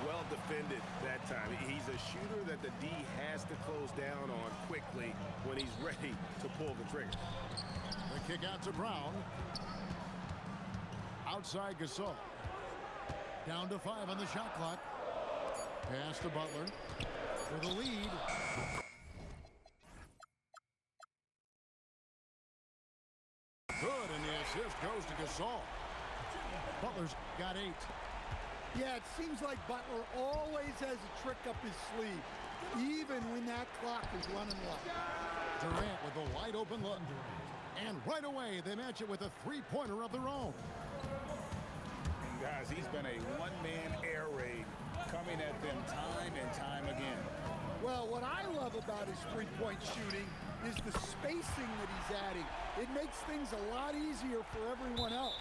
Well defended that time. He's a shooter that the D has to close down on quickly when he's ready to pull the trigger. The kick out to Brown. Outside Gasol. Down to 5 on the shot clock. Pass to Butler for the lead. Good, and the assist goes to Gasol. Butler's got 8. Yeah, it seems like Butler always has a trick up his sleeve, even when that clock is running low. Durant with a wide open look. And right away, they match it with a three-pointer of their own. Guys, he's been a one-man air raid coming at them time and time again. Well, what I love about his three-point shooting is the spacing that he's adding. It makes things a lot easier for everyone else.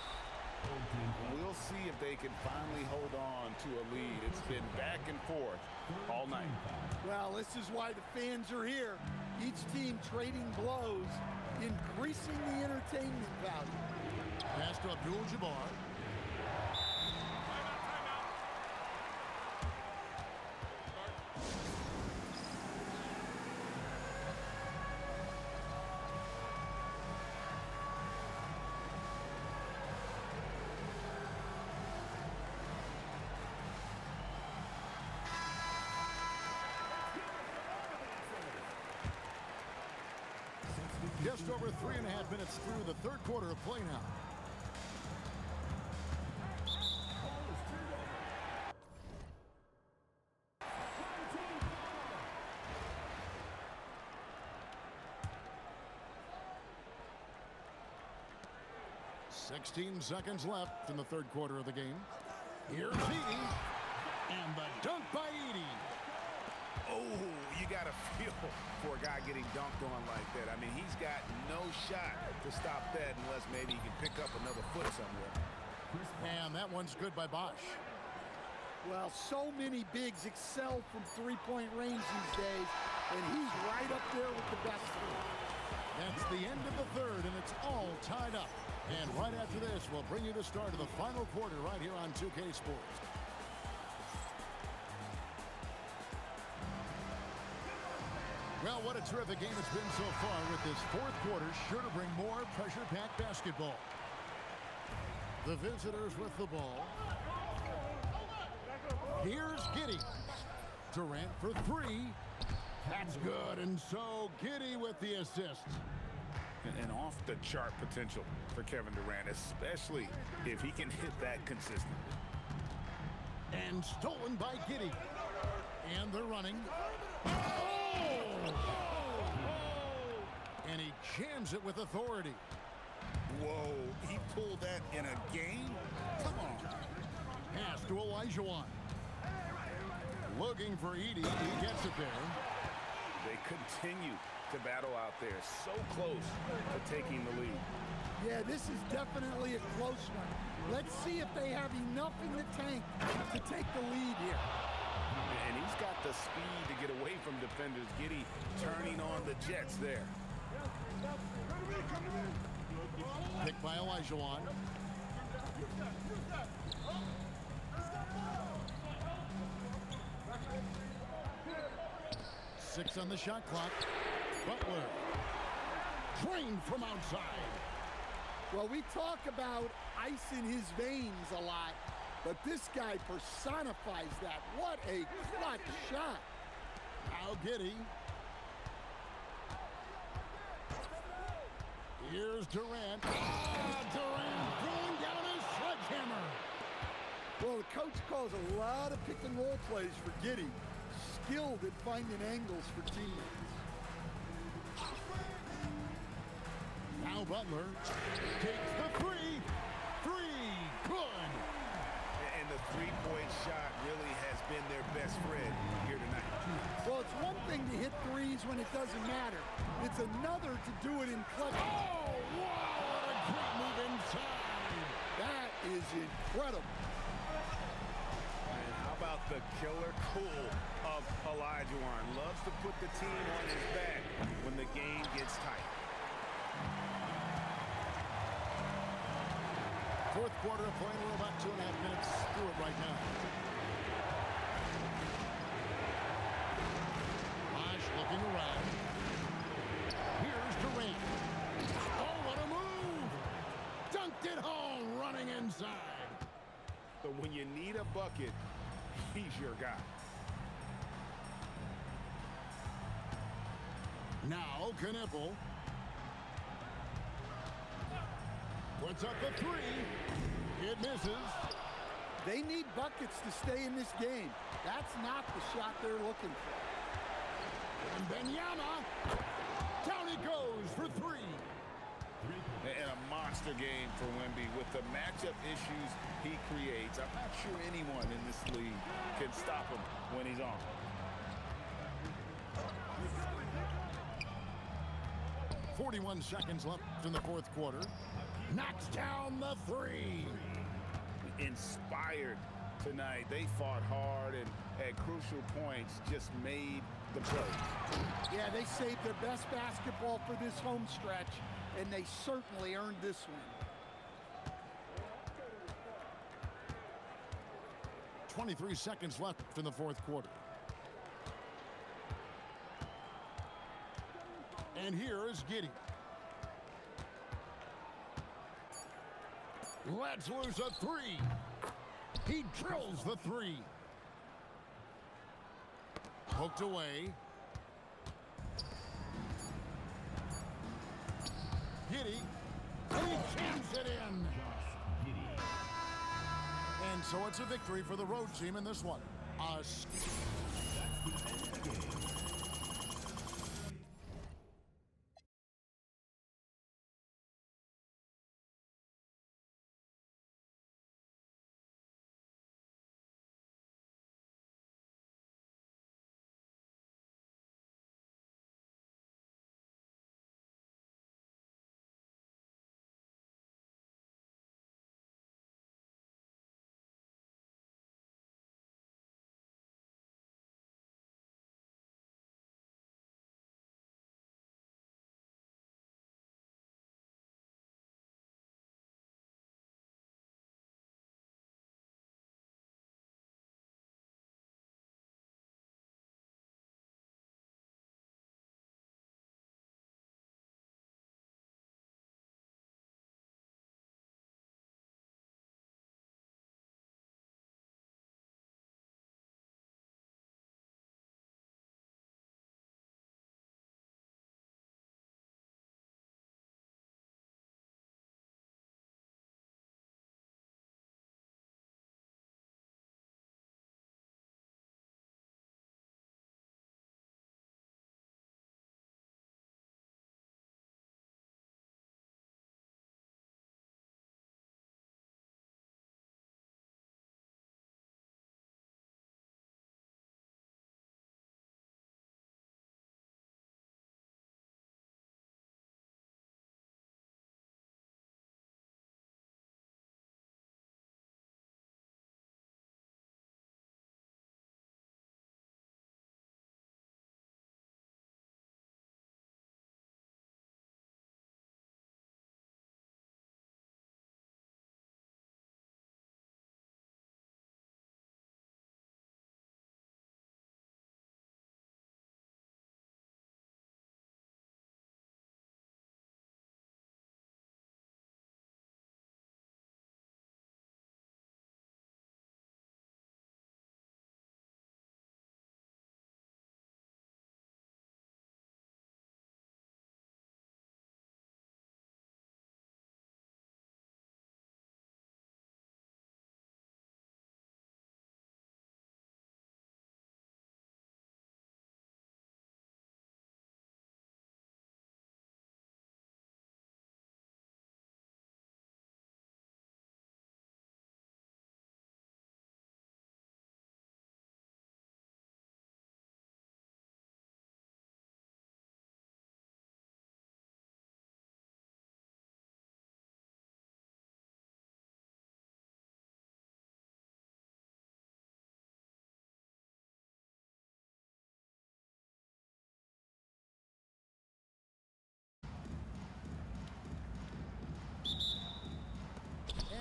We'll see if they can finally hold on to a lead. It's been back and forth all night. Well, this is why the fans are here. Each team trading blows, increasing the entertainment value. Pass to Abdul-Jabbar. Just over 3.5 minutes through the third quarter of play now. "16 seconds left in the third quarter of the game. Here's Edie, and the dunk by Edie. Oh, you got to feel for a guy getting dunked on like that. I mean, he's got no shot to stop that unless maybe he can pick up another foot somewhere. And that one's good by Bosch. Well, so many bigs excel from three-point range these days, and he's right up there with the best. That's the end of the third, and it's all tied up. And right after this, we'll bring you the start of the final quarter right here on 2K Sports. Well, what a terrific game it's been so far, with this fourth quarter sure to bring more pressure-packed basketball. The visitors with the ball. Here's Giddey. Durant for three. That's good, and so Giddey with the assist. And off-the-chart potential for Kevin Durant, especially if he can hit that consistently. And stolen by Giddey. And they're running. And he jams it with authority. Whoa, he pulled that in a game? Come on. Pass to Olajuwon. Looking for Edie. He gets it there. They continue to battle out there, so close to taking the lead. Yeah, this is definitely a close one. Let's see if they have enough in the tank to take the lead here. And he's got the speed to get away from defenders. Giddey turning on the Jets there. Picked by Olajuwon. Six on the shot clock. Butler. Drained from outside. Well, we talk about ice in his veins a lot, but this guy personifies that. What a clutch shot. Now Giddey. Here's Durant. Durant throwing down his sledgehammer. Well, the coach calls a lot of pick-and-roll plays for Giddey. Skilled at finding angles for teammates. Now Butler takes the three. Good. And the three-point shot really has been their best friend here tonight. Well, it's one thing to hit threes when it doesn't matter. It's another to do it in clutch. Oh, wow, what a great move inside. That is incredible. And how about the killer cool of Olajuwon? Loves to put the team on his back when the game gets tight. Fourth quarter of play. We're about 2.5 minutes through it right now. Bosch looking around. Here's Durant. Oh, what a move! Dunked it home, running inside. But when you need a bucket, he's your guy. Now Knippel. Puts up the three. It misses. They need buckets to stay in this game. That's not the shot they're looking for. And Benyama. Down he goes for three. And a monster game for Wemby with the matchup issues he creates. I'm not sure anyone in this league can stop him when he's on. .41 seconds left in the fourth quarter. Knocks down the three. inspired tonight. They fought hard and at crucial points just made the play. Yeah, they saved their best basketball for this home stretch, and they certainly earned this win. 23 seconds left in the fourth quarter. And here is Giddey. Let's lose a three. He drills the three. Hooked away. Giddey. He jams it in. And so it's a victory for the road team in this one.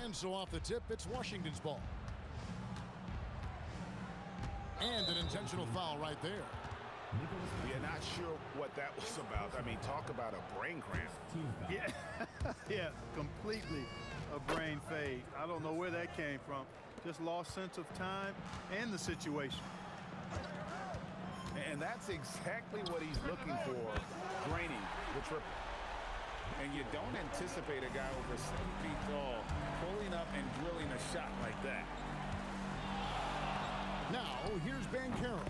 And so off the tip, it's Washington's ball. And an intentional foul right there. We're not sure what that was about. I mean, talk about a brain cramp. Yeah, yeah, completely a brain fade. I don't know where that came from. Just lost sense of time and the situation. And that's exactly what he's looking for, draining the triple. And you don't anticipate a guy over 7 feet tall pulling up and drilling a shot like that. Now, here's Banchero.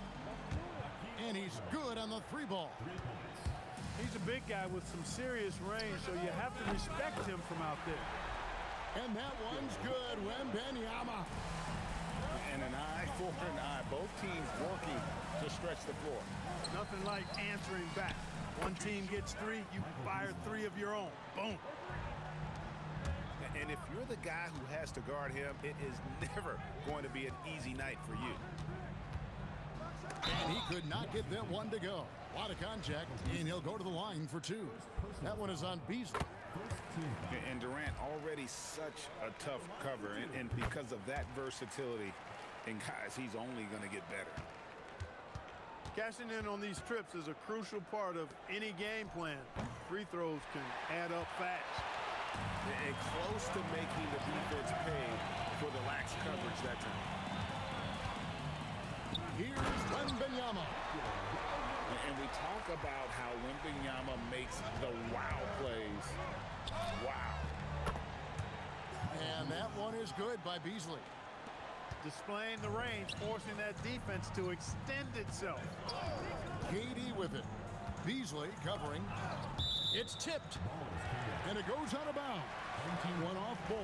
And he's good on the three ball. He's a big guy with some serious range, so you have to respect him from out there. And that one's good. Wembanyama. And an eye for an eye. Both teams working to stretch the floor. Nothing like answering back. One team gets three, you fire three of your own. Boom. And if you're the guy who has to guard him, it is never going to be an easy night for you. And he could not get that one to go. A lot of contact, and he'll go to the line for two. That one is on Beasley. And Durant already such a tough cover, and because of that versatility, and guys, he's only going to get better. Cashing in on these trips is a crucial part of any game plan. Free throws can add up fast. And close to making the defense pay for the lax coverage that time. Here's Wembanyama. And we talk about how Wembanyama makes the wow plays. Wow. And that one is good by Beasley. Displaying the range, forcing that defense to extend itself. KD with it. Beasley covering. It's tipped. And it goes out of bounds. One off ball.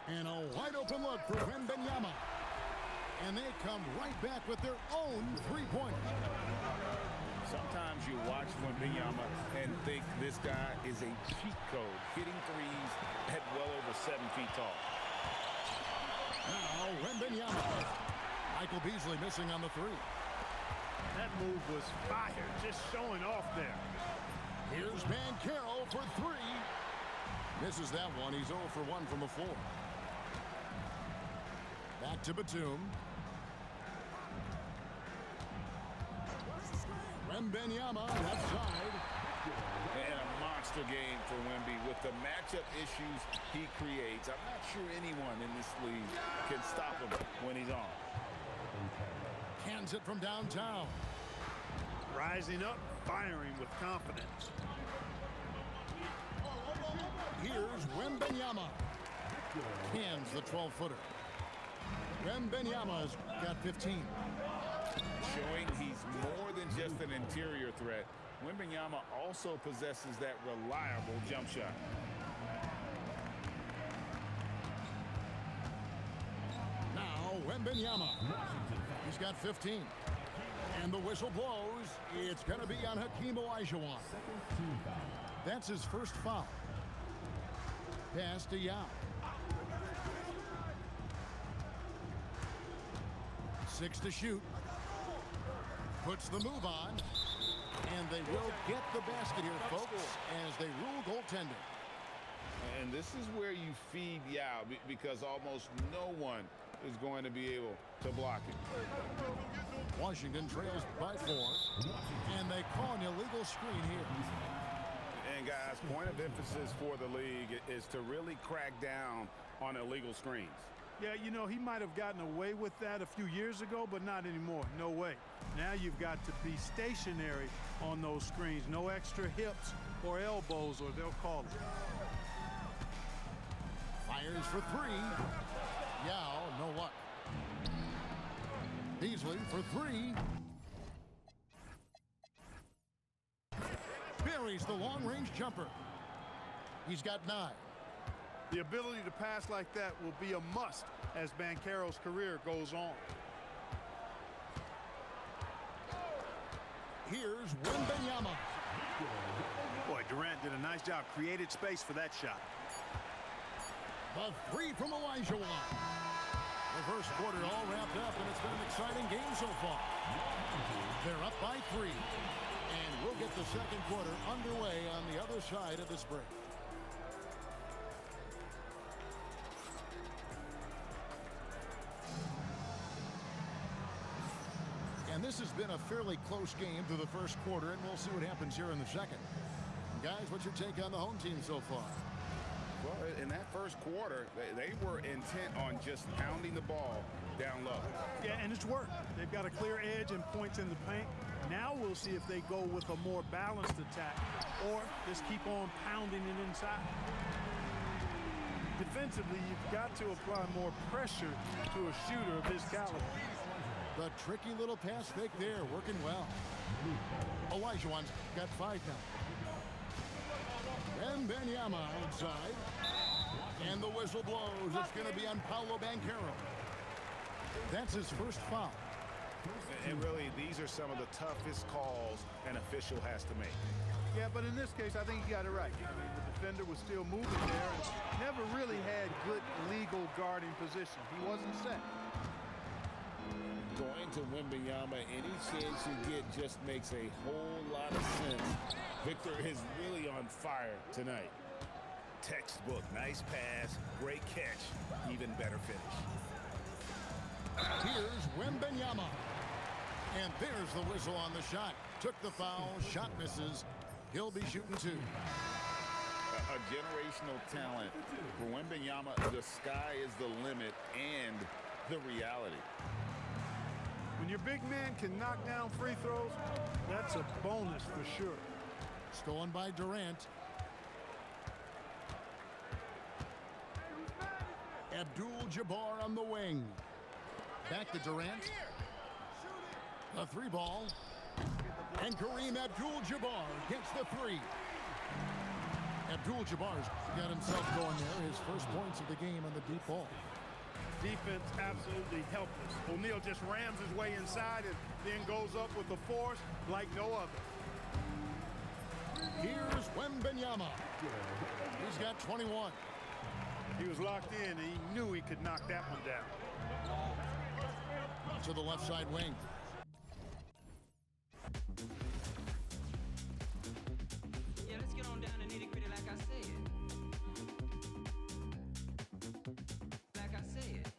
And a wide open look for Wembanyama. And they come right back with their own three-pointer. Sometimes you watch Wembanyama and think this guy is a cheat code, hitting threes at well over 7 feet tall. Now Wembanyama. Michael Beasley missing on the three. That move was fire, just showing off there. Here's Banchero for three. Misses that one. He's 0 for 1 from the floor. Back to Batum. Wembanyama left side. And a monster game for Wemby with the matchup issues he creates. I'm not sure anyone in this league can stop him when he's on. Cans it from downtown. Rising up, firing with confidence. Here's Wembanyama. Cans the 12-footer. Wembanyama's got 15. Showing he's more than just an interior threat. Wembanyama also possesses that reliable jump shot. Now Wembanyama. He's got 15. And the whistle blows. It's going to be on Hakeem Olajuwon. That's his first foul. Pass to Yao. 6 to shoot. Puts the move on. And they will get the basket here, folks, as they rule goaltending. And this is where you feed Yao because almost no one is going to be able to block it. Washington trails by 4. And they call an illegal screen here. And guys, point of emphasis for the league is to really crack down on illegal screens. Yeah, you know, he might have gotten away with that a few years ago, but not anymore. No way. Now you've got to be stationary on those screens. No extra hips or elbows, or they'll call it. Fires for 3. Yao, no luck. Beasley for 3. Buries the long-range jumper. He's got 9. The ability to pass like that will be a must as Banchero's career goes on. Here's Wembanyama. Boy, Durant did a nice job. Created space for that shot. The 3 from Olajuwon. The first quarter all wrapped up, and it's been an exciting game so far. They're up by 3. And we'll get the second quarter underway on the other side of this break. And this has been a fairly close game through the first quarter, and we'll see what happens here in the second. Guys, what's your take on the home team so far? Well, in that first quarter, they were intent on just pounding the ball down low. Yeah, and it's worked. They've got a clear edge and points in the paint. Now we'll see if they go with a more balanced attack or just keep on pounding it inside. Defensively, you've got to apply more pressure to a shooter of his caliber. The tricky little pass fake there, working well. Olajuwon's got 5 now. Wembanyama outside. And the whistle blows. It's going to be on Paolo Banchero. That's his first foul. And really, these are some of the toughest calls an official has to make. Yeah, but in this case, I think he got it right. I mean, the defender was still moving there and never really had good legal guarding position. He wasn't set. Going to Wembanyama, any chance you get just makes a whole lot of sense. Victor is really on fire tonight. Textbook, nice pass, great catch, even better finish. Here's Wembanyama. And there's the whistle on the shot. Took the foul, shot misses. He'll be shooting two. A generational talent. For Wembanyama, the sky is the limit and the reality. When your big man can knock down free throws, that's a bonus for sure. Stolen by Durant. Abdul-Jabbar on the wing. Back to Durant. A three ball. And Kareem Abdul-Jabbar gets the three. Abdul-Jabbar's got himself going there. His first points of the game on the deep ball. Defense absolutely helpless. O'Neal just rams his way inside and then goes up with the force like no other. Here's Wembanyama. He's got 21. He was locked in and he knew he could knock that one down. To the left side wing. Yeah, let's get on down to nitty-gritty like I said. Like I said.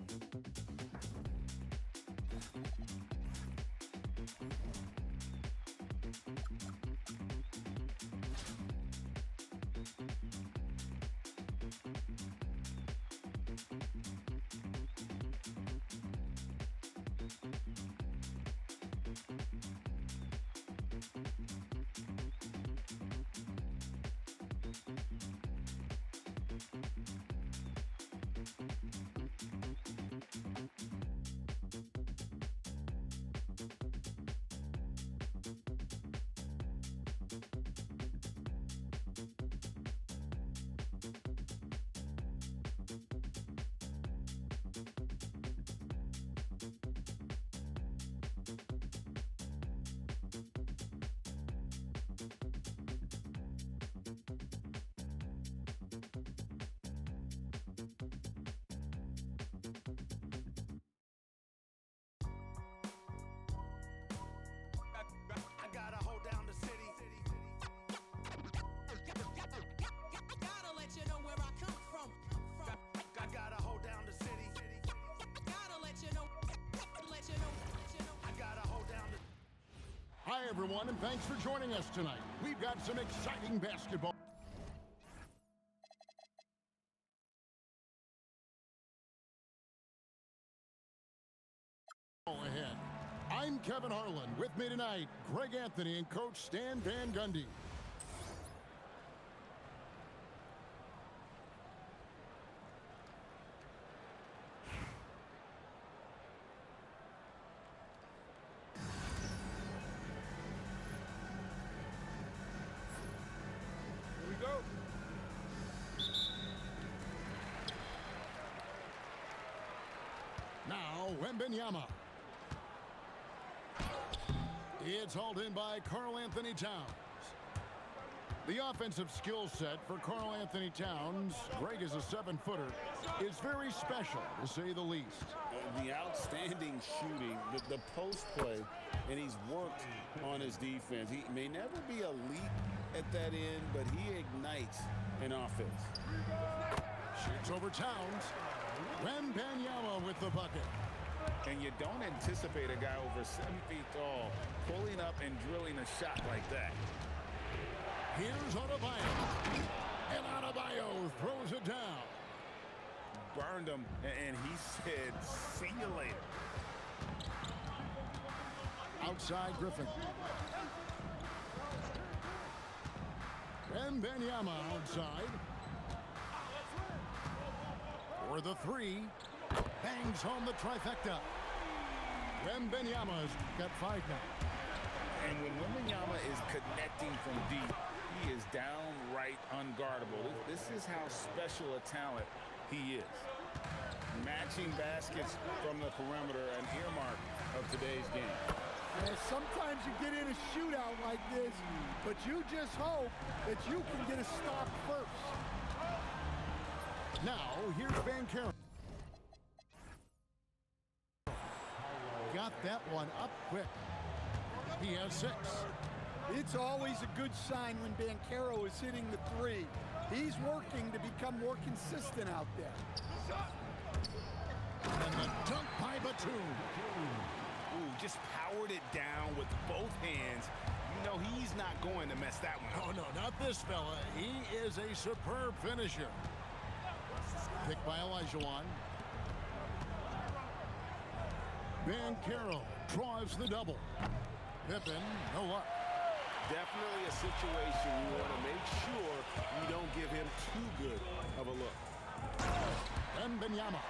Hi, everyone, and thanks for joining us tonight. We've got some exciting basketball ahead. I'm Kevin Harlan. With me tonight, Greg Anthony and Coach Stan Van Gundy. Now, Wembanyama. It's hauled in by Karl Anthony Towns. The offensive skill set for Karl Anthony Towns, Greg is a 7-footer, is very special, to say the least. The outstanding shooting, the post play, and he's worked on his defense. He may never be elite at that end, but he ignites an offense. Shoots over Towns. Wembanyama with the bucket. And you don't anticipate a guy over 7 feet tall pulling up and drilling a shot like that. Here's Adebayo. And Adebayo throws it down. Burned him, and he said, see you later. Outside Griffin. Wembanyama outside. For the three. Bangs home the trifecta. Wembanyama's got 5 now. And when Wembanyama is connecting from deep, he is downright unguardable. This is how special a talent he is. Matching baskets from the perimeter, an earmark of today's game. Sometimes you get in a shootout like this, but you just hope that you can get a stop first. Now, here's Bancaro. Got that one up quick. He has 6. It's always a good sign when Bancaro is hitting the 3. He's working to become more consistent out there. And the dunk by Batum. Ooh, just powered it down with both hands. You know he's not going to mess that one up. Oh, no, not this fella. He is a superb finisher. Picked by Olajuwon. Bancaro draws the double. Pippen, no luck. Definitely a situation you want to make sure you don't give him too good of a look. Wembanyama.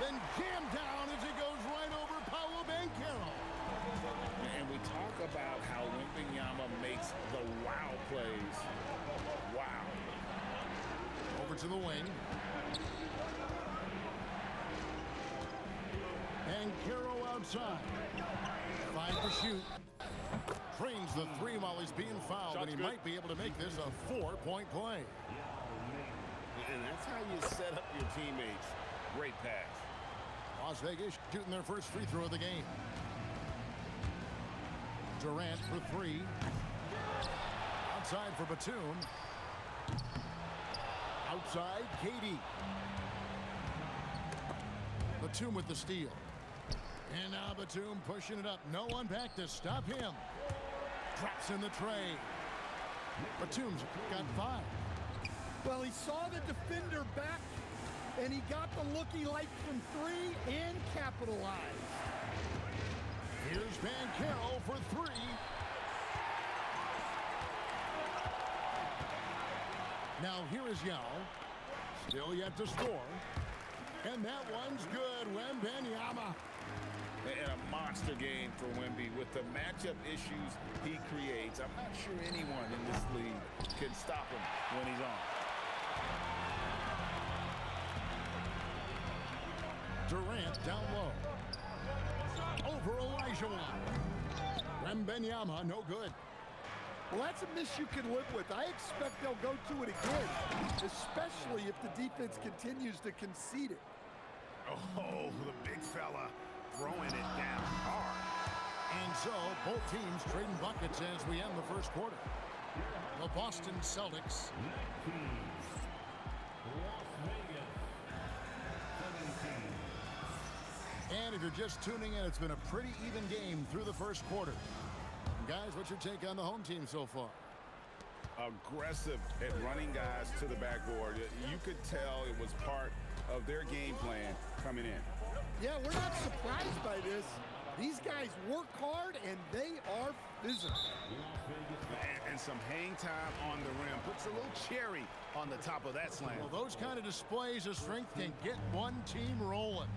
Then jammed down as he goes right over Paolo Bancaro. And we talk about how Wembanyama makes the wow plays. Wow. Over to the wing. Bancaro outside. 5 to shoot. Trains the 3 while he's being fouled, and he might be able to make this a 4-point play. And that's how you set up your teammates. Great pass. Las Vegas shooting their first free throw of the game. Durant for 3. Outside for Batum. Outside, KD. Batum with the steal. And now Batum pushing it up. No one back to stop him. Drops in the tray. Batum's got 5. Well, he saw the defender back, and he got the look he liked from 3 and capitalized. Here's Bancaro for 3. Now here is Yao. Still yet to score. And that one's good. Wembanyama. And a monster game for Wemby. With the matchup issues he creates, I'm not sure anyone in this league can stop him when he's on. Durant down low. Over Olajuwon. Wembanyama, no good. Well, that's a miss you can live with. I expect they'll go to it again, especially if the defense continues to concede it. Oh, the big fella throwing it down hard. And so, both teams trading buckets as we end the first quarter. The Boston Celtics. And if you're just tuning in, it's been a pretty even game through the first quarter. Guys, what's your take on the home team so far? Aggressive at running guys to the backboard. You could tell it was part of their game plan coming in. Yeah, we're not surprised by this. These guys work hard, and they are physical. And some hang time on the rim. Puts a little cherry on the top of that slam. Well, those kind of displays of strength can get one team rolling.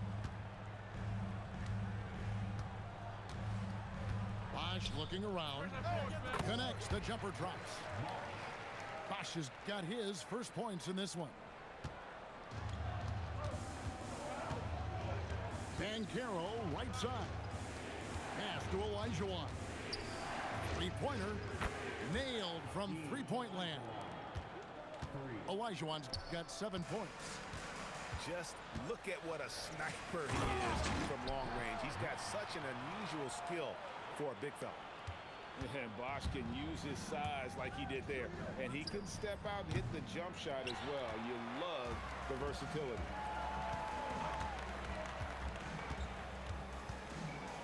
Bosch looking around. Connects. The jumper drops. Bosch has got his first points in this one. Bancaro, right side. Pass to Olajuwon. Three-pointer. Nailed from three-point land. Olajuwon's got 7 points. Just look at what a sniper he is from long range. He's got such an unusual skill for a big fella. And Bosch can use his size like he did there. And he can step out and hit the jump shot as well. You love the versatility.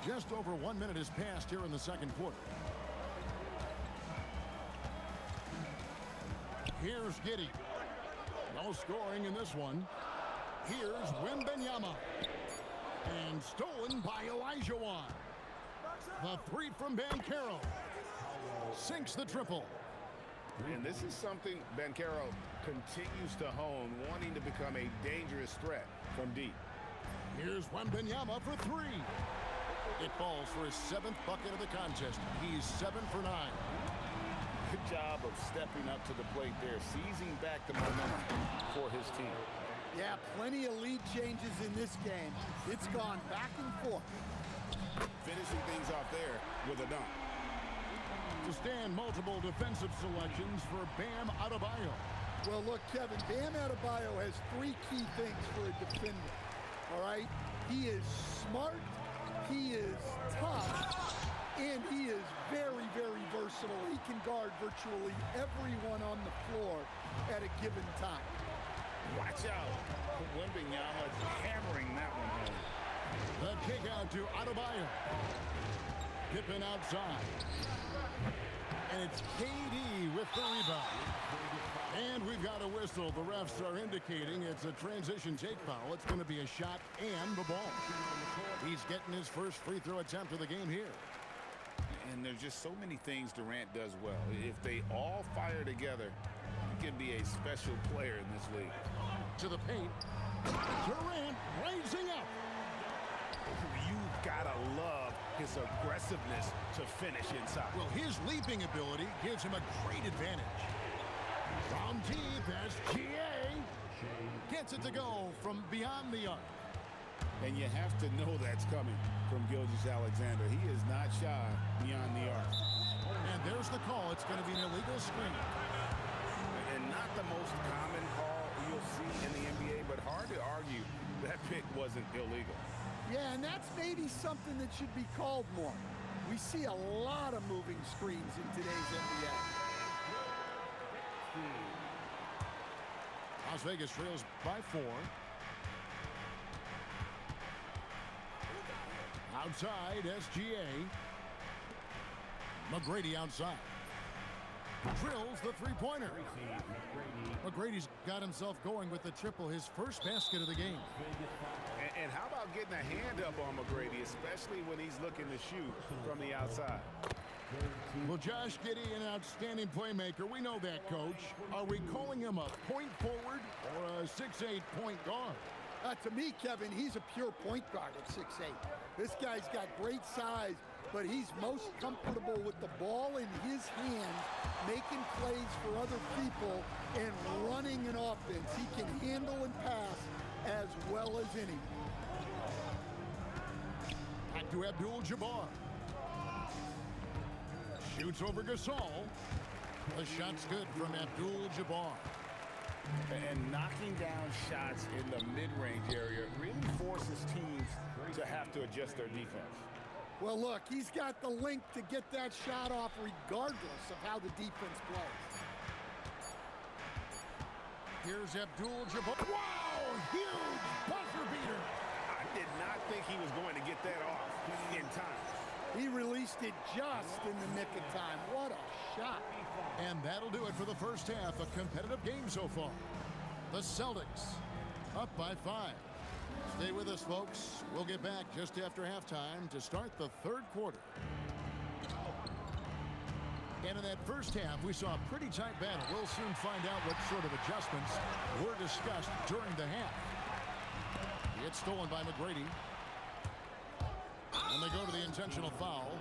Just over 1 minute has passed here in the second quarter. Here's Giddey. No scoring in this one. Here's Wembanyama. And stolen by Olajuwon. The 3 from Bancaro. Sinks the triple. And this is something Bancaro continues to hone, wanting to become a dangerous threat from deep. Here's Wembanyama for 3. It falls for his 7th bucket of the contest. He's 7 for 9. Good job of stepping up to the plate there, seizing back the momentum for his team. Yeah, plenty of lead changes in this game. It's gone back and forth. Finishing things off there with a dunk. To stand, multiple defensive selections for Bam Adebayo. Well, look, Kevin, Bam Adebayo has three key things for a defender, all right? He is smart, he is tough, and he is very, very versatile. He can guard virtually everyone on the floor at a given time. Watch out. Wembanyama hammering that one home. The kick out to Adebayo. Pippen outside. And it's KD with the rebound. And we've got a whistle. The refs are indicating it's a transition take foul. It's going to be a shot and the ball. He's getting his first free throw attempt of the game here. And there's just so many things Durant does well. If they all fire together, he can be a special player in this league. To the paint. Durant raising up. You've got to love his aggressiveness to finish inside. Well, his leaping ability gives him a great advantage. From deep, SGA gets it to go from beyond the arc. And you have to know that's coming from Gilgeous-Alexander. He is not shy beyond the arc. And there's the call. It's going to be an illegal screen. And not the most common call you'll see in the NBA, but hard to argue that pick wasn't illegal. Yeah, and that's maybe something that should be called more. We see a lot of moving screens in today's NBA. Las Vegas trails by 4. Outside, SGA. McGrady outside. Drills the three-pointer. McGrady's got himself going with the triple, his first basket of the game. And how about getting a hand up on McGrady, especially when he's looking to shoot from the outside? Well, Josh Giddey, an outstanding playmaker. We know that, Coach. Are we calling him a point forward or a 6'8" point guard? To me, Kevin, he's a pure point guard at 6'8". This guy's got great size, but he's most comfortable with the ball in his hands, making plays for other people and running an offense. He can handle and pass as well as any. Back to Abdul-Jabbar. Shoots over Gasol. The shot's good from Abdul-Jabbar. And knocking down shots in the mid-range area really forces teams to have to adjust their defense. Well, look, he's got the length to get that shot off regardless of how the defense plays. Here's Abdul-Jabbar. Wow, huge buzzer beater. I did not think he was going to get that off in time. He released it just in the nick of time. What a shot. And that'll do it for the first half. A competitive game so far. The Celtics up by 5. Stay with us, folks. We'll get back just after halftime to start the third quarter. And in that first half, we saw a pretty tight battle. We'll soon find out what sort of adjustments were discussed during the half. It's stolen by McGrady. And they go to the intentional foul.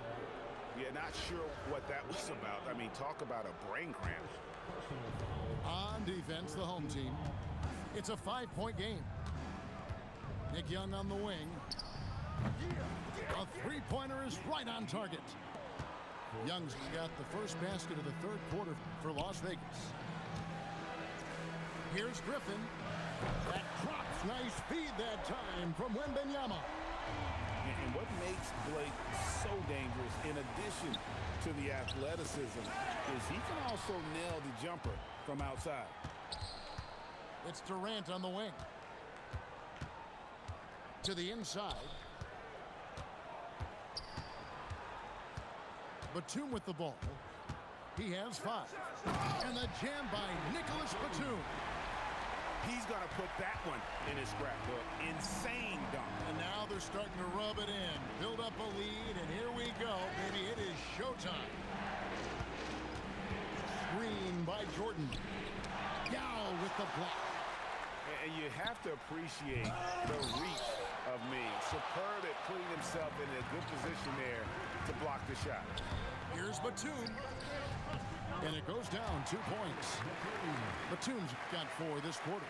Yeah, not sure what that was about. I mean, talk about a brain cramp. On defense, the home team. It's a 5-point game. Nick Young on the wing. A three-pointer is right on target. Young's got the first basket of the third quarter for Las Vegas. Here's Griffin. That drops. Nice feed that time from Wembanyama. And what makes Blake so dangerous, in addition to the athleticism, is he can also nail the jumper from outside. It's Durant on the wing. To the inside. Batum with the ball. He has 5. And the jam by Nicholas Batum. He's going to put that one in his scrapbook. Insane dunk. And now they're starting to rub it in. Build up a lead, and here we go, baby. It is showtime. Screen by Jordan. Yao with the block. And you have to appreciate the reach of Ming. Superb at putting himself in a good position there to block the shot. Here's Batum. And it goes down 2 points. Batum's got 4 this quarter.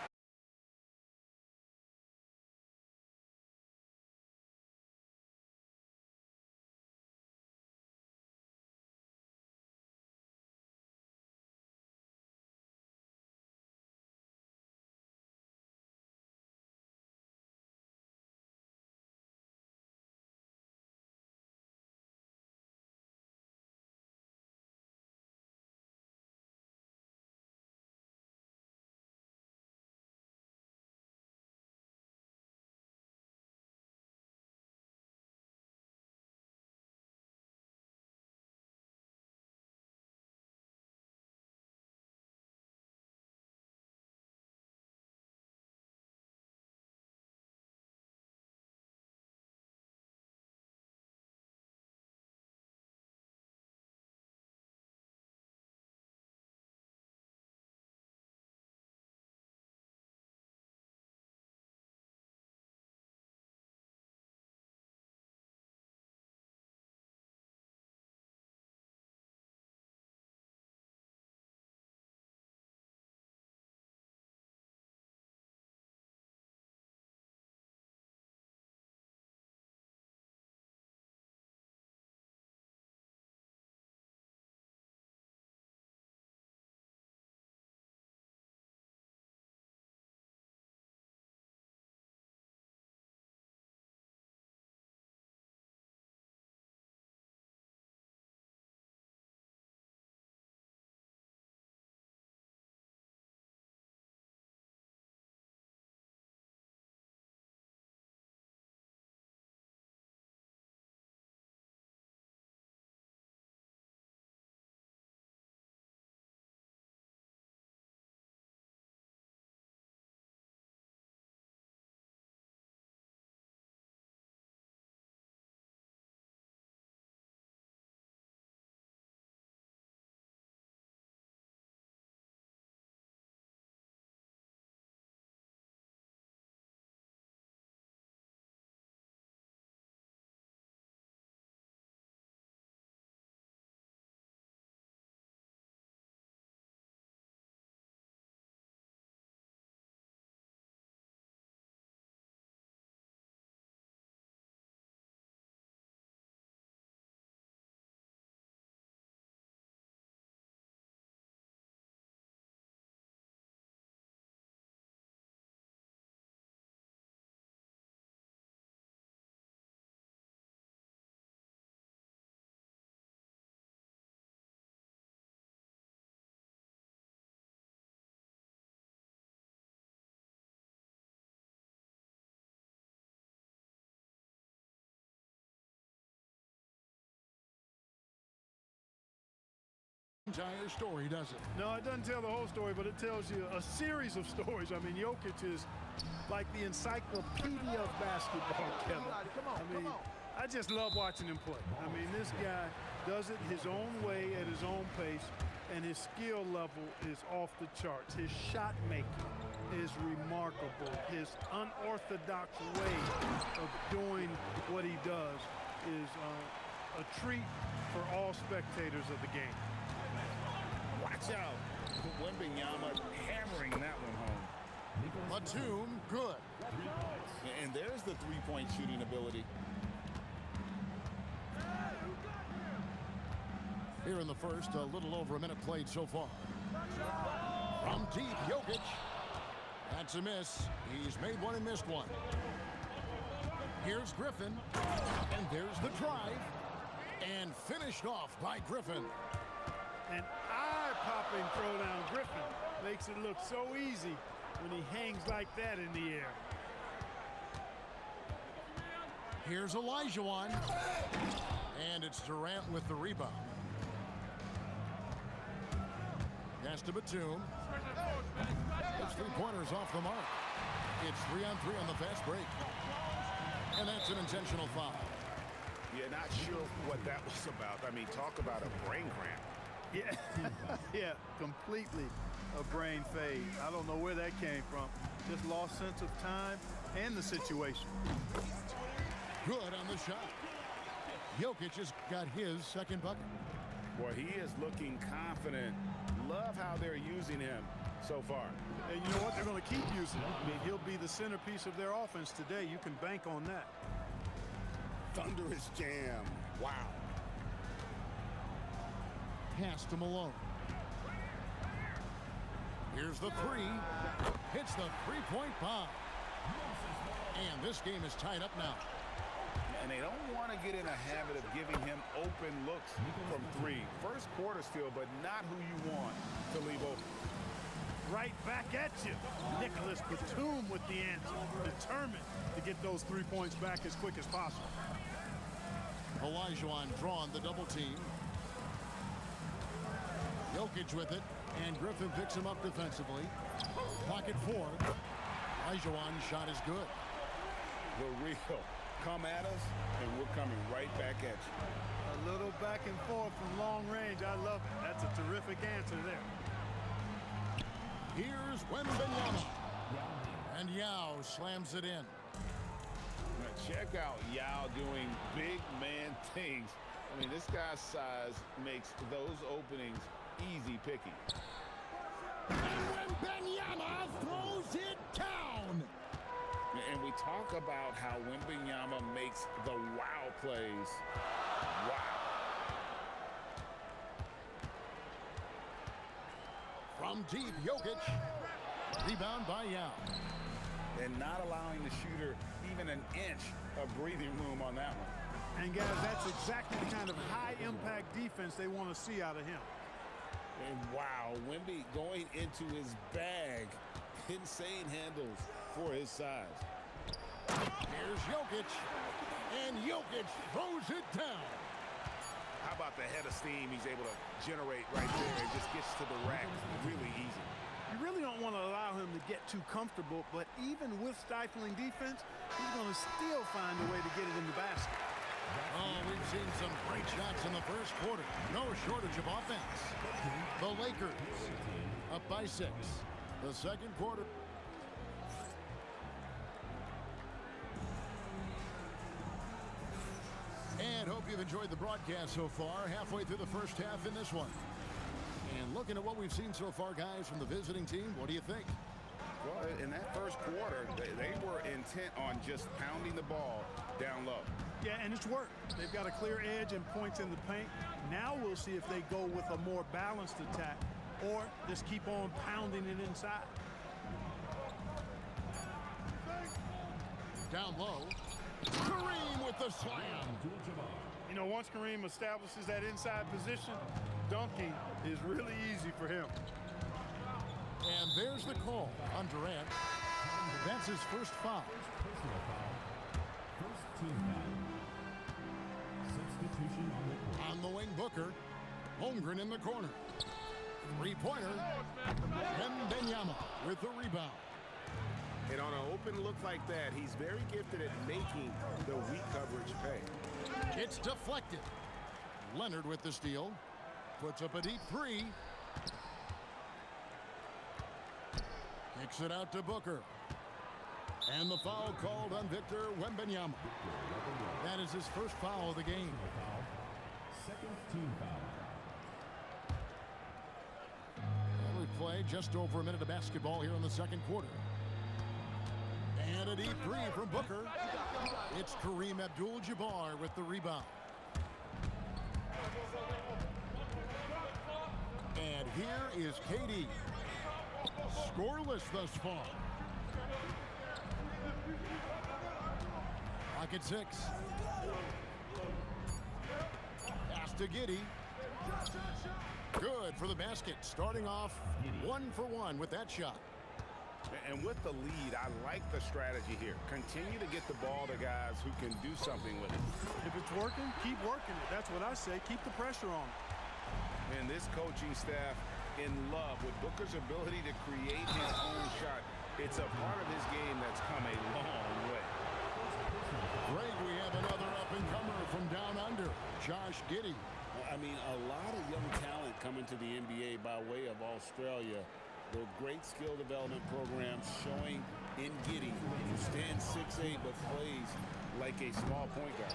Entire story, does it? No, it doesn't tell the whole story, but it tells you a series of stories. I mean, Jokic is like the encyclopedia of basketball, Kevin. I mean, I just love watching him play. I mean, this guy does it his own way at his own pace, and his skill level is off the charts. His shot making is remarkable. His unorthodox way of doing what he does is a treat for all spectators of the game. Watch out. Wembanyama hammering that one home. Batum, good. And there's the three-point shooting ability. Here in the first, a little over a minute played so far. From deep, Jokic. That's a miss. He's made one and missed one. Here's Griffin. And there's the drive. And finished off by Griffin. An eye-popping throwdown. Griffin makes it look so easy when he hangs like that in the air. Here's Olajuwon. And it's Durant with the rebound. Pass to Batum. It's three-pointers off the mark. It's 3-on-3 on the fast break. And that's an intentional foul. Yeah, not sure what that was about. I mean, talk about a brain cramp. Yeah, yeah, completely a brain fade. I don't know where that came from. Just lost sense of time and the situation. Good on the shot. Jokic has got his second bucket. Boy, he is looking confident. Love how they're using him so far. And you know what? They're going to keep using him. I mean, he'll be the centerpiece of their offense today. You can bank on that. Thunderous jam. Wow. Pass to Malone. Here's the three. Hits the three-point bomb. And this game is tied up now. And they don't want to get in a habit of giving him open looks from three. First quarter still, but not who you want to leave open. Right back at you. Nicholas Batum with the answer. Determined to get those 3 points back as quick as possible. Olajuwon drawn the double team. Jokic with it, and Griffin picks him up defensively. Pocket four. Olajuwon shot is good. The real. Come at us, and we're coming right back at you. A little back and forth from long range. I love it. That's a terrific answer there. Here's Wembanyama. And Yao slams it in. Now check out Yao doing big man things. I mean, this guy's size makes those openings easy picking. And Wembanyama throws it down. And we talk about how Wembanyama makes the wow plays. Wow. From deep, Jokic. Rebound by Yao. And not allowing the shooter even an inch of breathing room on that one. And guys, that's exactly the kind of high-impact defense they want to see out of him. And wow, Wemby going into his bag. Insane handles for his size. Here's Jokic. And Jokic throws it down. How about the head of steam he's able to generate right there and just gets to the rack really easy. You really don't want to allow him to get too comfortable, but even with stifling defense, he's going to still find a way to get it in the basket. Oh, we've seen some great shots in the first quarter. No shortage of offense. The Lakers up by 6. The second quarter. And hope you've enjoyed the broadcast so far. Halfway through the first half in this one. And looking at what we've seen so far, guys, from the visiting team, what do you think? Well, in that first quarter, they were intent on just pounding the ball down low. Yeah, and it's worked. They've got a clear edge and points in the paint. Now we'll see if they go with a more balanced attack or just keep on pounding it inside. Down low. Kareem with the slam. You know, once Kareem establishes that inside position, dunking is really easy for him. And there's the call on Durant. That's his first foul. First team foul. Substitution on the court. On the wing, Booker. Holmgren in the corner. Three-pointer. Wembanyama with the rebound. And on an open look like that, he's very gifted at making the weak coverage pay. It's deflected. Leonard with the steal. Puts up a deep three. Kicks it out to Booker. And the foul called on Victor Wembanyama. That is his first foul of the game. Second team foul. And we've played just over a minute of basketball here in the second quarter. And a deep three from Booker. It's Kareem Abdul-Jabbar with the rebound. And here is KD. Scoreless thus far. Clock at 6. Pass to Giddey. Good for the basket. Starting off 1 for 1 with that shot. And with the lead, I like the strategy here. Continue to get the ball to guys who can do something with it. If it's working, keep working it. That's what I say. Keep the pressure on. And this coaching staff in love with Booker's ability to create his own shot. It's a part of his game that's come a long way. Greg, we have another up-and-comer from down under, Josh Giddey. I mean, a lot of young talent coming to the NBA by way of Australia. Their great skill development programs showing in Giddey, who stands 6'8", but plays like a small point guard.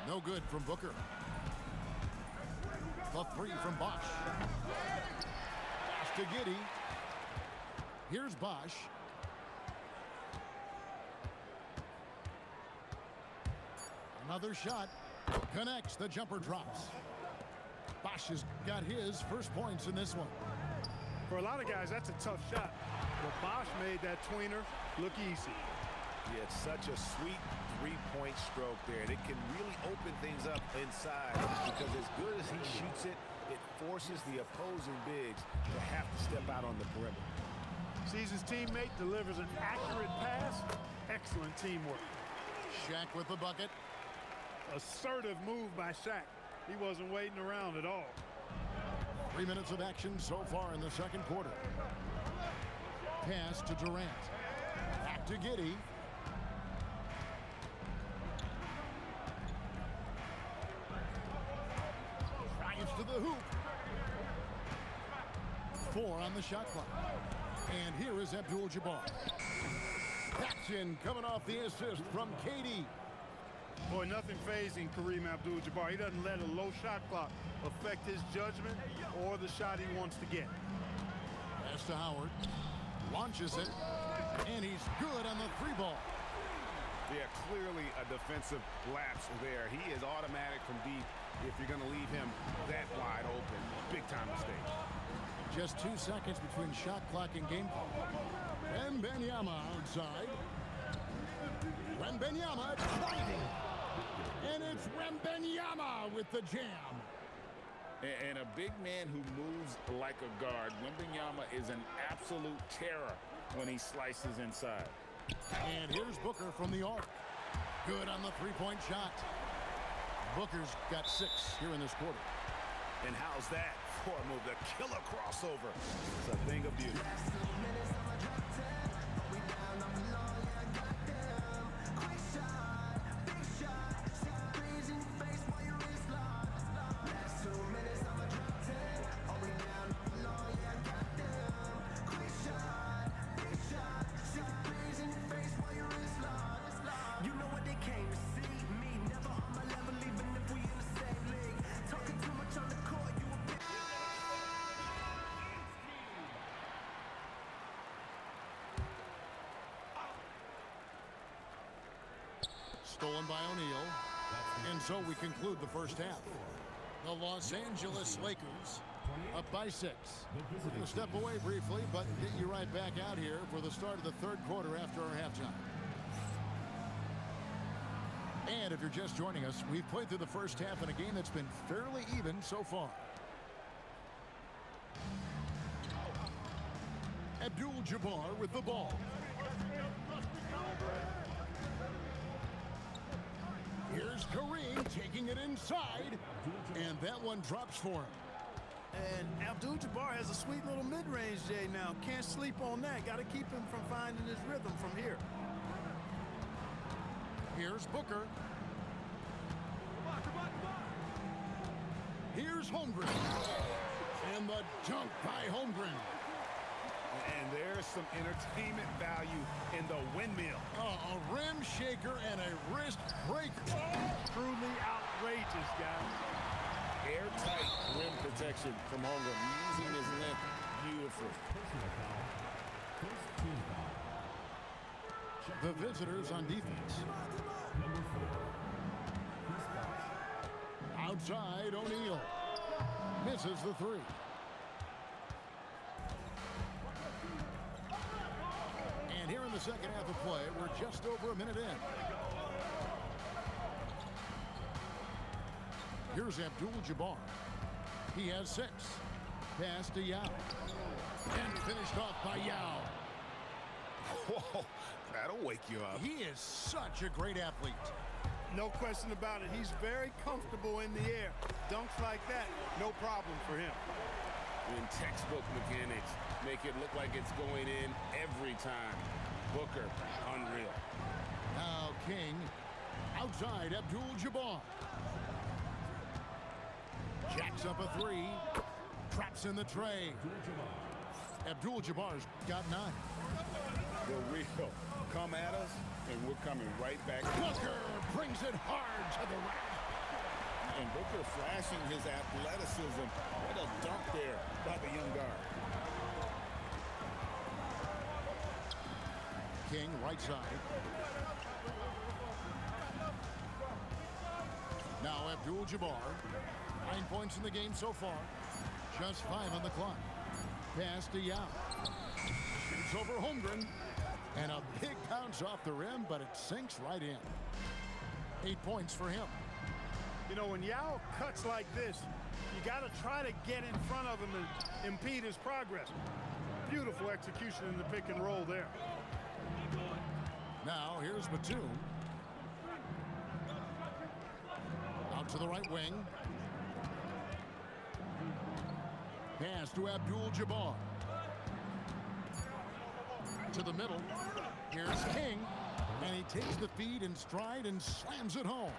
No good from Booker. The three from Bosch. Pass to Giddey. Here's Bosch. Another shot. Connects. The jumper drops. Bosch has got his first points in this one. For a lot of guys, that's a tough shot. But Bosch made that tweener look easy. Yeah, it's such a sweet three-point stroke there. And it can really open things up inside because as good as he shoots it, it forces the opposing bigs to have to step out on the perimeter. Sees his teammate, delivers an accurate pass. Excellent teamwork. Shaq with the bucket. Assertive move by Shaq. He wasn't waiting around at all. 3 minutes of action so far in the second quarter. Pass to Durant. Back to Giddey. Drives to the hoop. 4 on the shot clock. And here is Abdul-Jabbar. Jackson coming off the assist from KD. Boy, nothing phasing Kareem Abdul-Jabbar. He doesn't let a low shot clock affect his judgment or the shot he wants to get. Pass to Howard. Launches it. And he's good on the three ball. Yeah, clearly a defensive lapse there. He is automatic from deep if you're going to leave him that wide open. Big time mistake. Just 2 seconds between shot clock and game clock. Wembanyama outside. Wembanyama driving. And it's Wembanyama with the jam. And a big man who moves like a guard. Wembanyama is an absolute terror when he slices inside. And here's Booker from the arc. Good on the three-point shot. Booker's got 6 here in this quarter. And how's that for a move? The killer crossover. It's a thing of beauty. Stolen by O'Neal. And so we conclude the first half. The Los Angeles Lakers up by 6. We're going to step away briefly, but get you right back out here for the start of the third quarter after our halftime. And if you're just joining us, we've played through the first half in a game that's been fairly even so far. Abdul-Jabbar with the ball. Here's Kareem taking it inside, and that one drops for him. And Abdul-Jabbar has a sweet little mid-range J now. Can't sleep on that. Got to keep him from finding his rhythm from here. Here's Booker. Here's Holmgren. And the dunk by Holmgren. And there's some entertainment value in the windmill. Oh, a rim shaker and a wrist breaker. Truly outrageous, guys. Airtight rim protection from Holmgren, using his length beautifully. The visitors on defense. Outside, O'Neal. Misses the three. And here in the second half of play, we're just over a minute in. Here's Abdul-Jabbar. He has 6. Pass to Yao. And finished off by Yao. Whoa, that'll wake you up. He is such a great athlete. No question about it. He's very comfortable in the air. Dunks like that, no problem for him. When textbook mechanics make it look like it's going in every time. Booker, unreal. Now King. Outside, Abdul-Jabbar. Jacks up a 3. Traps in the tray. Abdul-Jabbar's got 9. The real. Come at us, and we're coming right back. Booker brings it hard to the rack. And Booker flashing his athleticism. What a dunk there by the young guard. King, right side. Now Abdul-Jabbar. 9 points in the game so far. Just 5 on the clock. Pass to Yao. Shoots over Holmgren. And a big bounce off the rim, but it sinks right in. 8 points for him. You know, when Yao cuts like this, you got to try to get in front of him and impede his progress. Beautiful execution in the pick and roll there. Now here's Batum. Out to the right wing. Pass to Abdul-Jabbar. To the middle. Here's King. And he takes the feed in stride and slams it home.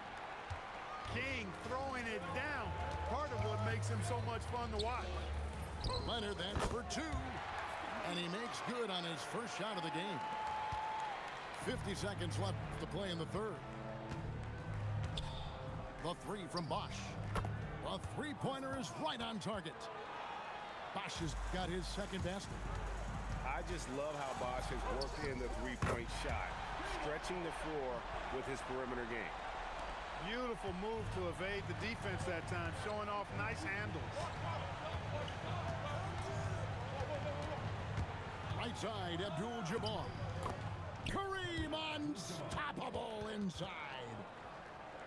King throwing it down. Part of what makes him so much fun to watch. Leonard, that's for 2. And he makes good on his first shot of the game. 50 seconds left to play in the third. The 3 from Bosch. The three-pointer is right on target. Bosch has got his second basket. I just love how Bosch has worked in the three-point shot, stretching the floor with his perimeter game. Beautiful move to evade the defense that time, showing off nice handles. Right side, Abdul-Jabbar. Kareem unstoppable inside.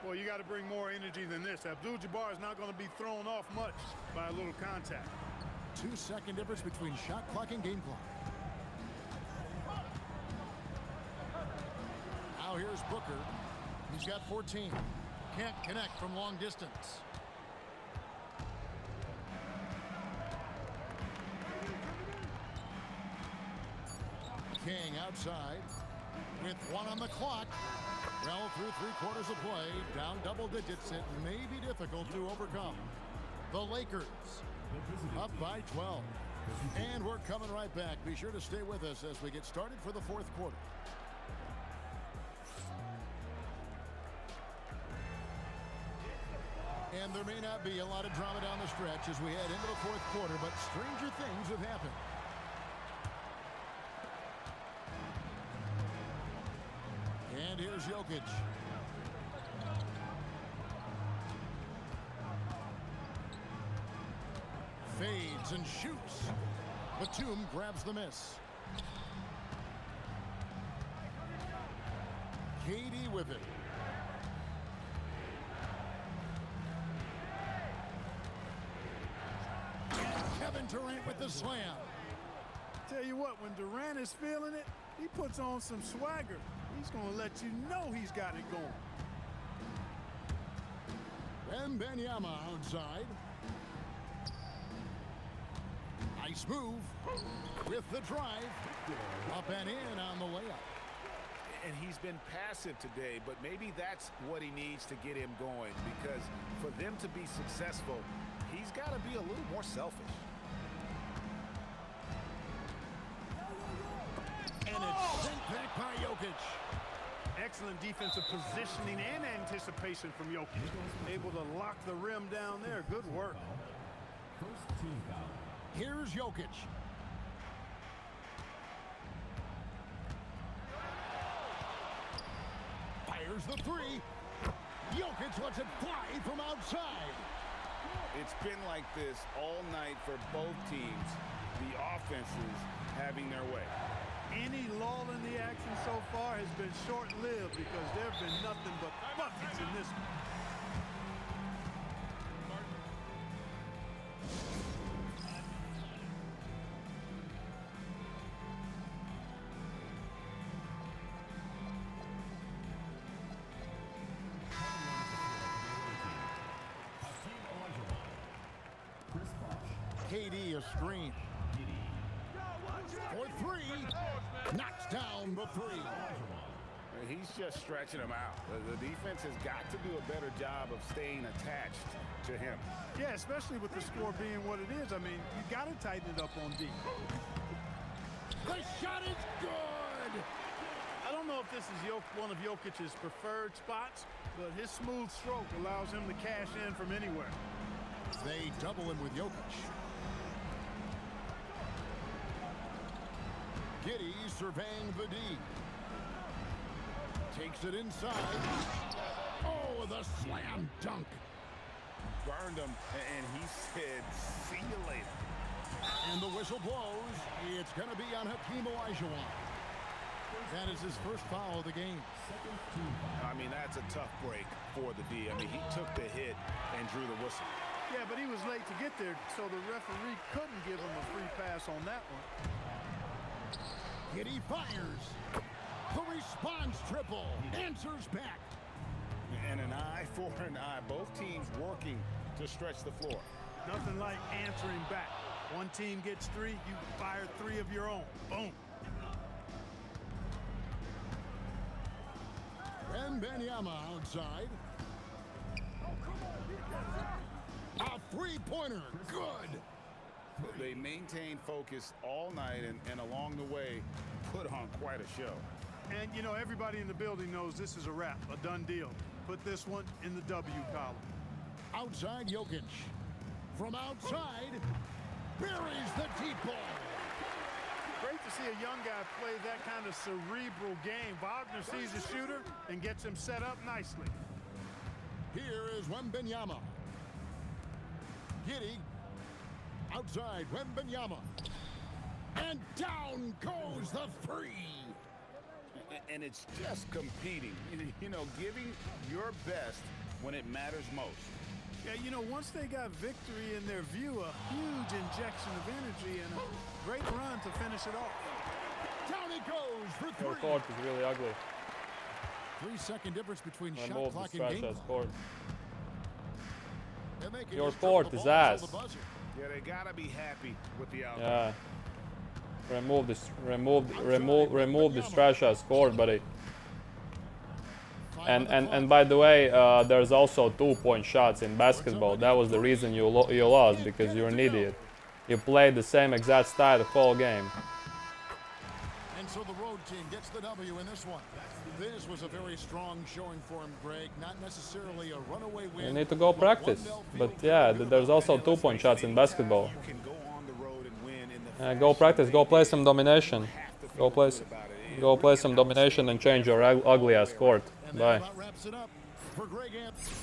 Well, you got to bring more energy than this. Abdul-Jabbar is not going to be thrown off much by a little contact. 2-second difference between shot clock and game clock. Now here's Booker. He's got 14. Can't connect from long distance. King outside with 1 on the clock. Well, through 3/4 of play, down double digits, it may be difficult to overcome. The Lakers up by 12. And we're coming right back. Be sure to stay with us as we get started for the fourth quarter. And there may not be a lot of drama down the stretch as we head into the fourth quarter, but stranger things have happened. And here's Jokic. Fades and shoots. Batum grabs the miss. Katie with it. Kevin Durant with the slam. Tell you what, when Durant is feeling it, he puts on some swagger. He's going to let you know he's got it going. Wembanyama outside. Nice move with the drive. Up and in on the layup. And he's been passive today, but maybe that's what he needs to get him going, because for them to be successful, he's got to be a little more selfish. And it's sent Back by Jokic. Excellent defensive positioning and anticipation from Jokic. Able to lock the rim down there. Good work. First team foul. Here's Jokic. Fires the three. Jokic lets it fly from outside. It's been like this all night for both teams. The offenses having their way. Any lull in the action so far has been short-lived because there have been nothing but buckets in this one. KD a screen. For three. Knocks down the three. He's just stretching him out. The defense has got to do a better job of staying attached to him. Yeah, especially with the score being what it is. I mean, you got to tighten it up on D. The shot is good. I don't know if this is one of Jokic's preferred spots, but his smooth stroke allows him to cash in from anywhere. They double him with Jokic. Giddey surveying the D. Takes it inside. Oh, the slam dunk. Burned him, and he said, see you later. And the whistle blows. It's going to be on Hakeem Olajuwon. That is his first foul of the game. I mean, that's a tough break for the D. I mean, he took the hit and drew the whistle. Yeah, but he was late to get there, so the referee couldn't give him a free pass on that one. Giddey fires. The response triple. Answers back. And an eye for an eye. Both teams working to stretch the floor. Nothing like answering back. One team gets three, you fire three of your own. Boom. Wembanyama outside. A three-pointer. Good. They maintained focus all night and along the way put on quite a show. And, you know, everybody in the building knows this is a wrap, a done deal. Put this one in the W column. Outside Jokic. From outside, buries the deep ball. Great to see a young guy play that kind of cerebral game. Wagner sees a shooter and gets him set up nicely. Here is Wembanyama. Giddey. Outside Wembanyama. And down goes the three. And it's just competing, you know, giving your best when it matters most. Yeah, you know, once they got victory in their view, a huge injection of energy and a great run to finish it off. Down it goes for Your three. court is really ugly. 3-second difference between shot Remove clock this and trash game ass clock. court. And they can Your just dribble court the is ball until ass. the buzzer. Yeah, they gotta be happy with the outcome. Yeah. Remove this. Remove this trash ass court, buddy. And by the way, there's also 2-point shots in basketball. That was the reason you lost, because you're an idiot. You played the same exact style the whole game. And so the road team gets the W in this one. This was a very strong showing for him, Greg. Not necessarily a runaway win. You need to go practice. But yeah, there's also 2-point shots in basketball. You can go on the road and win in the Go practice. Go play some domination. Go play some domination and change your ugly ass court. And that Bye. about wraps it up for Greg Anthony.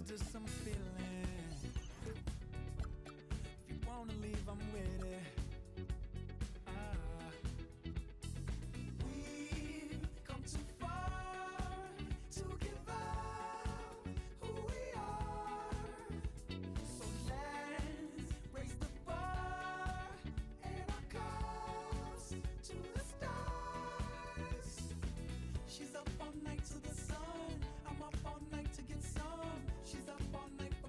into some feeling. If you wanna leave, I'm with it. We've come too far to give up who we are. So let's raise the bar and our cups to the stars. She's up all night to the sun. I'm up all night to get some. She's up all night for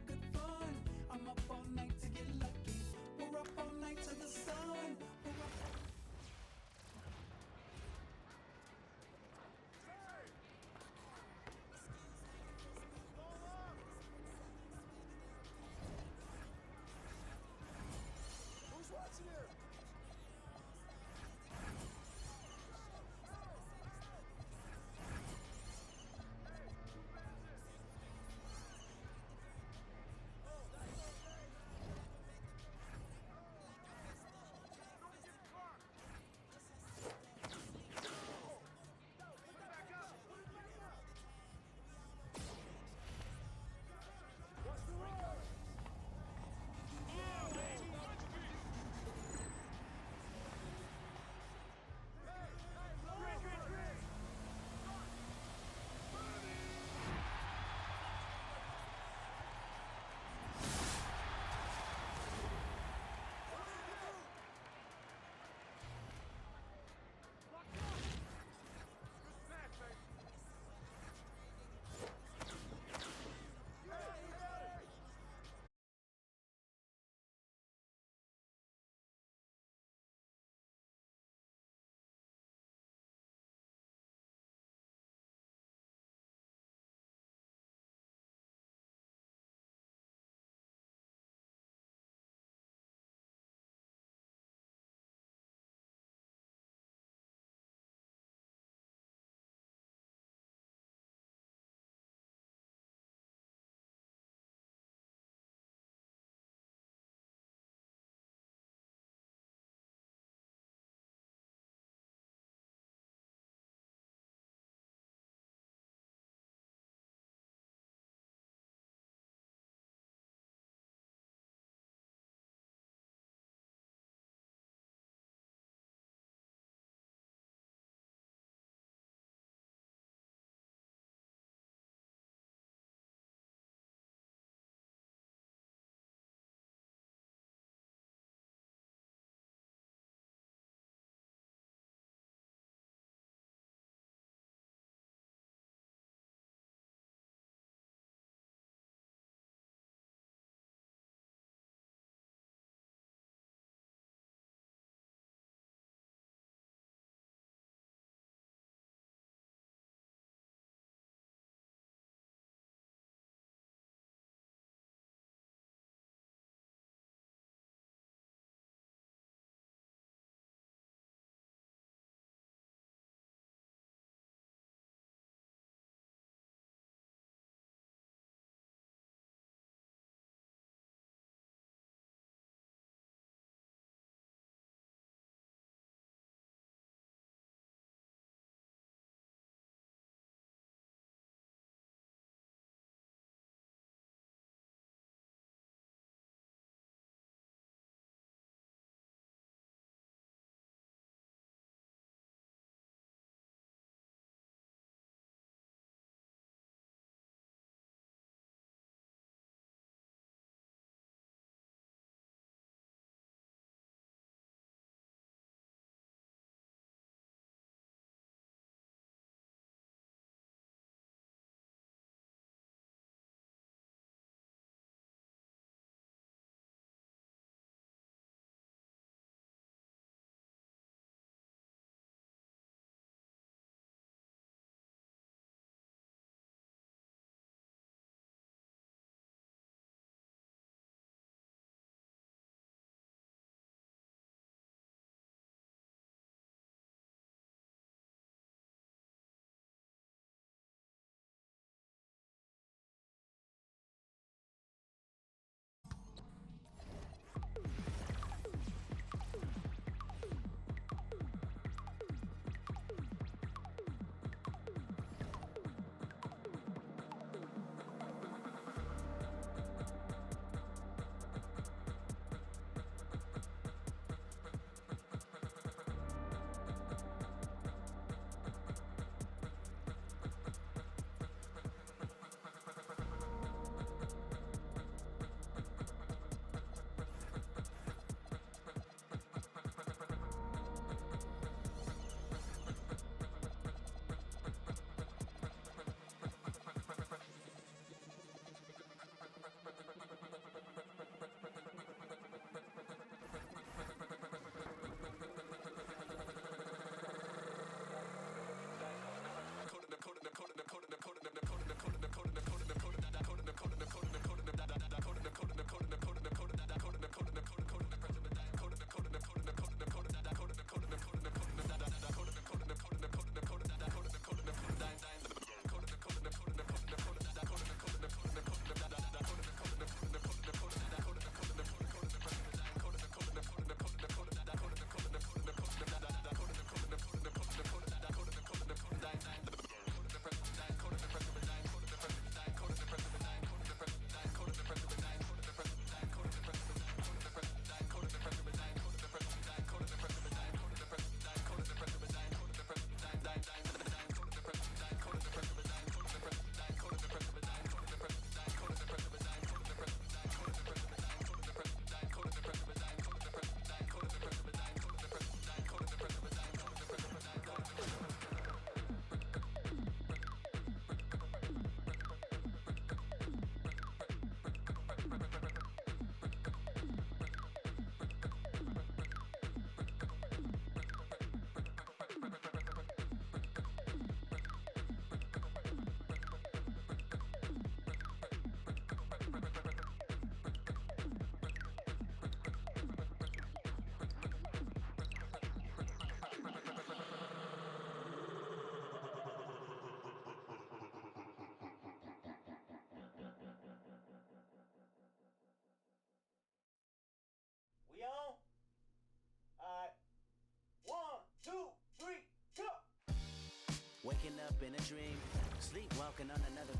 been a dream. Sleepwalking on another.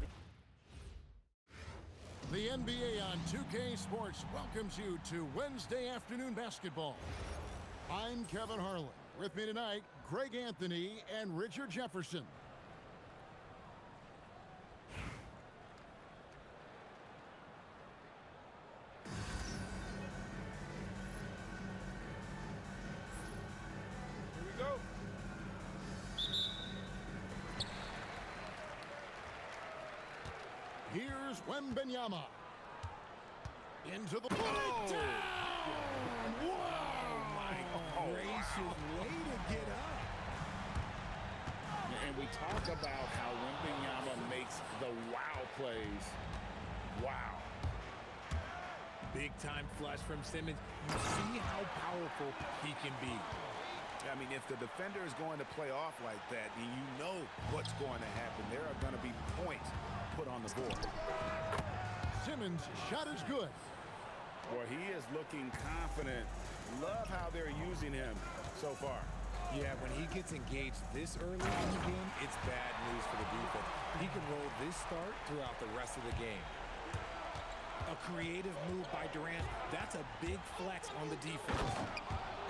The NBA on 2K Sports welcomes you to Wednesday afternoon basketball. I'm Kevin Harlan. With me tonight, Greg Anthony and Richard Jefferson. Here we go. Here's Wembenyama. Into the Oh. Gracious way to get up. And we talk about how Wembenyama makes the wow plays. Wow. Big time flush from Simmons. You see how powerful he can be. I mean, if the defender is going to play off like that, then you know what's going to happen. There are going to be points put on the board. Simmons' shot is good. Boy, he is looking confident. Love how they're using him so far. Yeah, when he gets engaged this early in the game, it's bad news for the defense. He can roll this start throughout the rest of the game. A creative move by Durant. That's a big flex on the defense.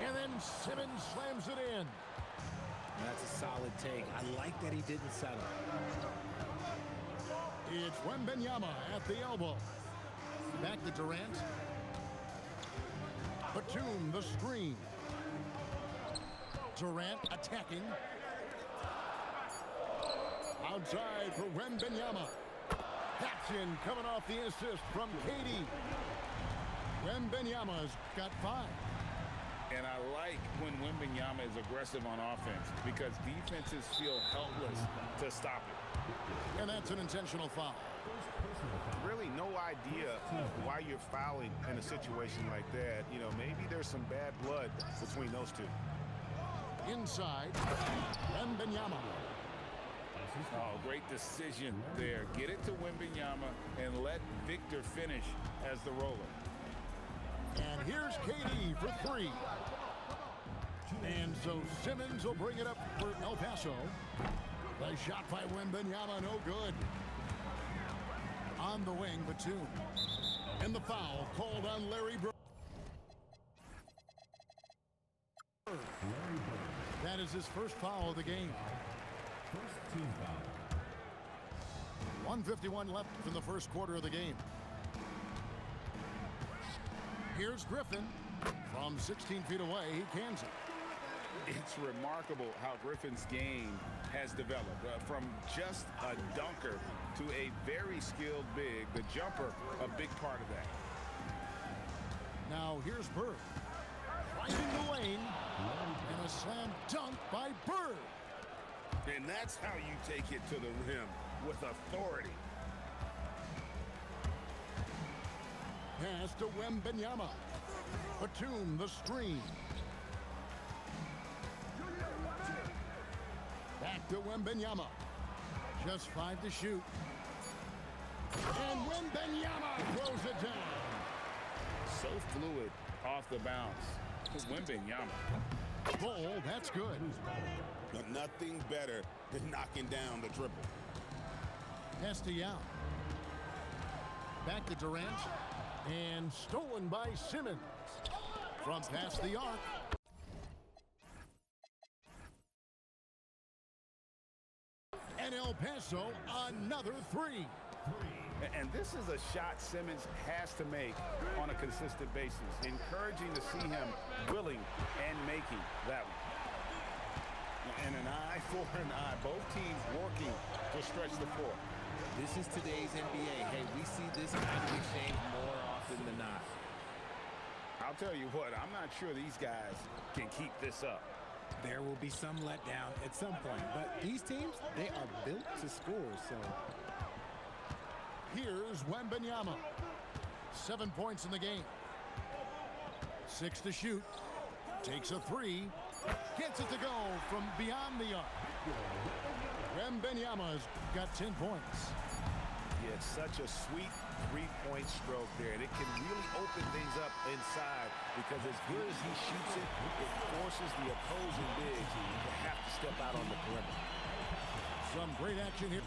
And then Simmons slams it in. That's a solid take. I like that he didn't settle. It's Wembenyama at the elbow. Back to Durant. Batum, the screen. Durant attacking. Outside for Wembenyama. That's in, coming off the assist from KD. Wembenyama's got 5. And I like when Wembenyama is aggressive on offense because defenses feel helpless to stop it. And that's an intentional foul. Really no idea why you're fouling in a situation like that. You know, maybe there's some bad blood between those two. Inside, Wembenyama. Oh, great decision there. Get it to Wembenyama and let Victor finish as the roller. And here's KD for 3. And so Simmons will bring it up for El Paso. The shot by Wembenyama, no good. On the wing, Batum. And the foul called on Larry Bird. That is his first foul of the game. First team foul. 1:51 left in the first quarter of the game. Here's Griffin. From 16 feet away, he cans it. It's remarkable how Griffin's game has developed from just a dunker to a very skilled big. The jumper, a big part of that. Now here's Bird. Finding the lane. And a slam dunk by Bird. And that's how you take it to the rim with authority. Pass to Wembenyama. Batum, the screen. Back to Wembenyama. Just 5 to shoot. And Wembenyama throws it down. So fluid off the bounce. Wembenyama. Ball, that's good. But nothing better than knocking down the triple. Castellano. Back to Durant. And stolen by Simmons. From past the arc. And El Paso, another 3. And this is a shot Simmons has to make on a consistent basis. Encouraging to see him willing and making that one. And an eye for an eye. Both teams working to stretch the floor. This is today's NBA. Hey, we see this kind of exchange more often than not. I'll tell you what, I'm not sure these guys can keep this up. There will be some letdown at some point, but these teams, they are built to score, so. Here's Wembenyama. 7 points in the game. 6 to shoot. Takes a 3. Gets it to go from beyond the arc. Wembenyama's got 10 points. Yeah, it's such a sweet three-point stroke there. And it can really open things up inside because as good as he shoots it, it forces the opposing bigs to have to step out on the perimeter. Some great action here.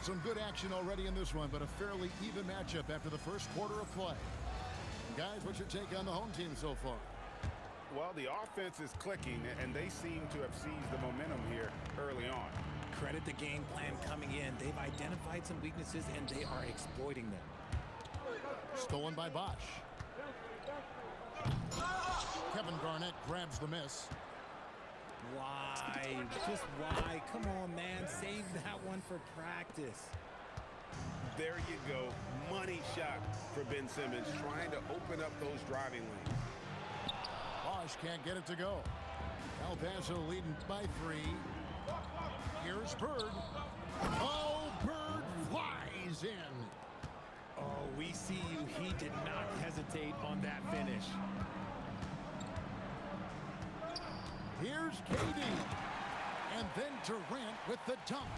Some good action already in this one, but a fairly even matchup after the first quarter of play. Guys, what's your take on the home team so far? Well, the offense is clicking, and they seem to have seized the momentum here early on. Credit the game plan coming in. They've identified some weaknesses, and they are exploiting them. Stolen by Bosch. Kevin Garnett grabs the miss. Why? Just why? Come on, man. Save that one for practice. There you go. Money shot for Ben Simmons, trying to open up those driving lanes. Bosch can't get it to go. El Paso leading by 3. Here's Bird. Oh, Bird flies in. Oh, we see you. He did not hesitate on that finish. Here's KD. And then Durant with the dunk.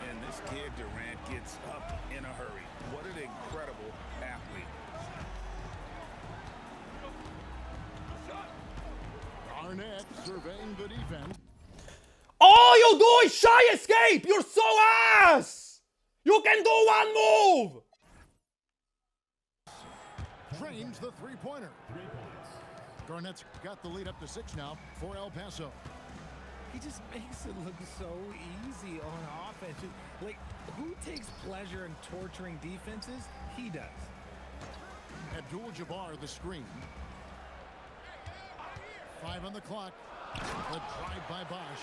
And this kid, Durant, gets up in a hurry. What an incredible athlete. Garnett surveying the defense. All you do is shy escape! You're so ass! You can do one move! Drains the three-pointer. Garnett's got the lead up to 6 now for El Paso. He just makes it look so easy on offense. Like, who takes pleasure in torturing defenses? He does. Abdul-Jabbar the screen. 5 on the clock. The drive by Bosch.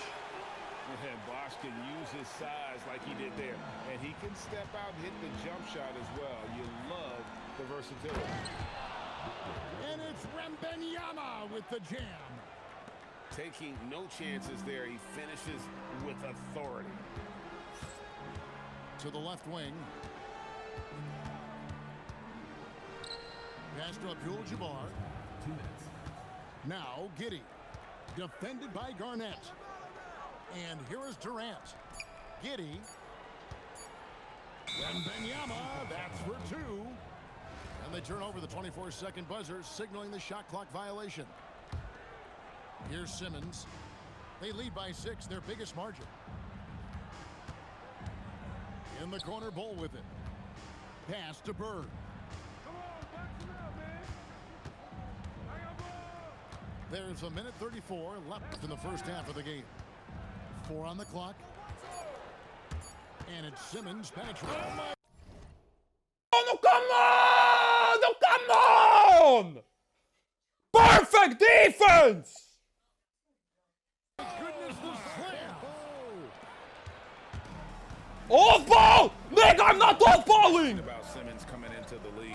And Bosch can use his size like he did there. And he can step out and hit the jump shot as well. You love the versatility. And it's Wembanyama with the jam. Taking no chances there. He finishes with authority. To the left wing. Pass to Abdul-Jabbar. 2 minutes. Now Giddey. Defended by Garnett. And here is Durant. Giddey. Wembanyama, that's for 2. And they turn over the 24-second buzzer, signaling the shot clock violation. Here's Simmons. They lead by 6, their biggest margin. In the corner, Bull with it. Pass to Bird. There's a minute 34 left in the first half of the game. 4 on the clock. And it's Simmons penetrating. Oh, no, come on! No, come on! Perfect defense! Goodness, the slam! Off ball! Nick, I'm not off balling! About Simmons coming into the league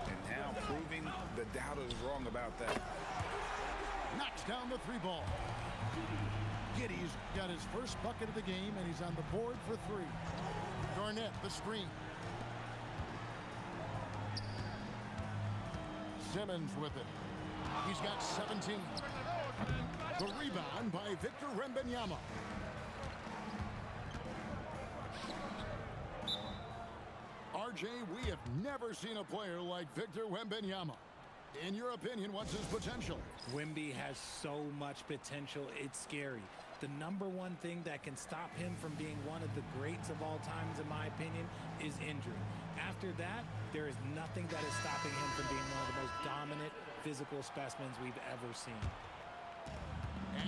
and now proving the doubters wrong about that. Knocks down the 3 ball. Giddey's got his first bucket of the game, and he's on the board for 3. Garnett, the screen. Simmons with it. He's got 17. The rebound by Victor Wembanyama. RJ, we have never seen a player like Victor Wembanyama. In your opinion, what's his potential? Wemby has so much potential, it's scary. The number one thing that can stop him from being one of the greats of all times, in my opinion, is injury. After that, there is nothing that is stopping him from being one of the most dominant physical specimens we've ever seen.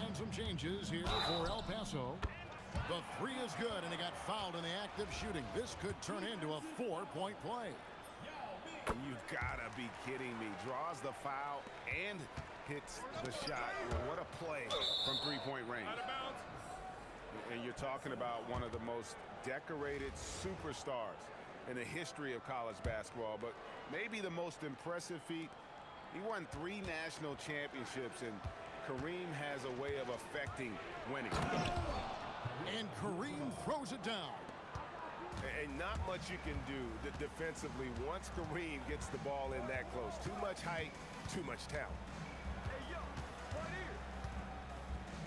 And some changes here for El Paso. The 3 is good, and he got fouled in the act of shooting. This could turn into a 4-point play. You've got to be kidding me. Draws the foul and hits the shot. What a play from 3-point range. And you're talking about one of the most decorated superstars in the history of college basketball, but maybe the most impressive feat. He won 3 national championships, and Kareem has a way of affecting winning. And Kareem throws it down. And not much you can do defensively once Kareem gets the ball in that close. Too much height, too much talent.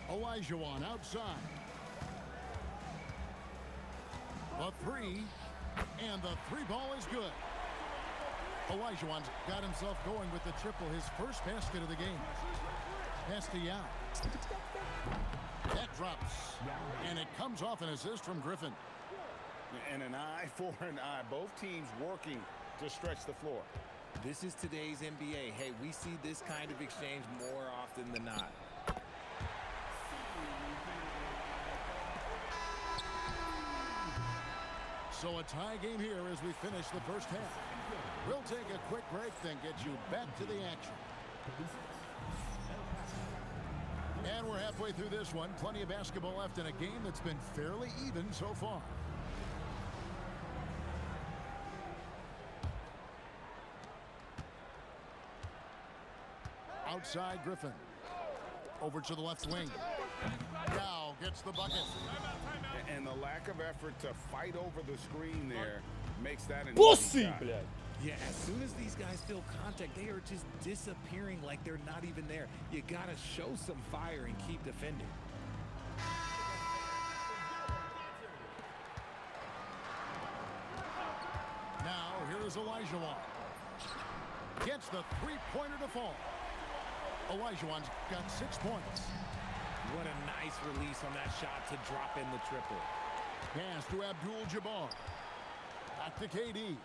Olajuwon outside. The 3, and the 3 ball is good. Olajuwon's got himself going with the triple, his first basket of the game. Pass to Yao. That drops, and it comes off an assist from Griffin. And an eye for an eye. Both teams working to stretch the floor. This is today's NBA. Hey, we see this kind of exchange more often than not. So a tie game here as we finish the first half. We'll take a quick break, then get you back to the action. And we're halfway through this one. Plenty of basketball left in a game that's been fairly even so far. Outside Griffin. Over to the left wing. Now gets the bucket. And the lack of effort to fight over the screen there makes that an Pussy, easy shot. блядь. Yeah, as soon as these guys feel contact, they are just disappearing like they're not even there. You gotta show some fire and keep defending. Now here is Olajuwon. Gets the three-pointer to fall. Olajuwon's got 6 points. What a nice release on that shot to drop in the triple. Pass to Abdul-Jabbar. Back to KD.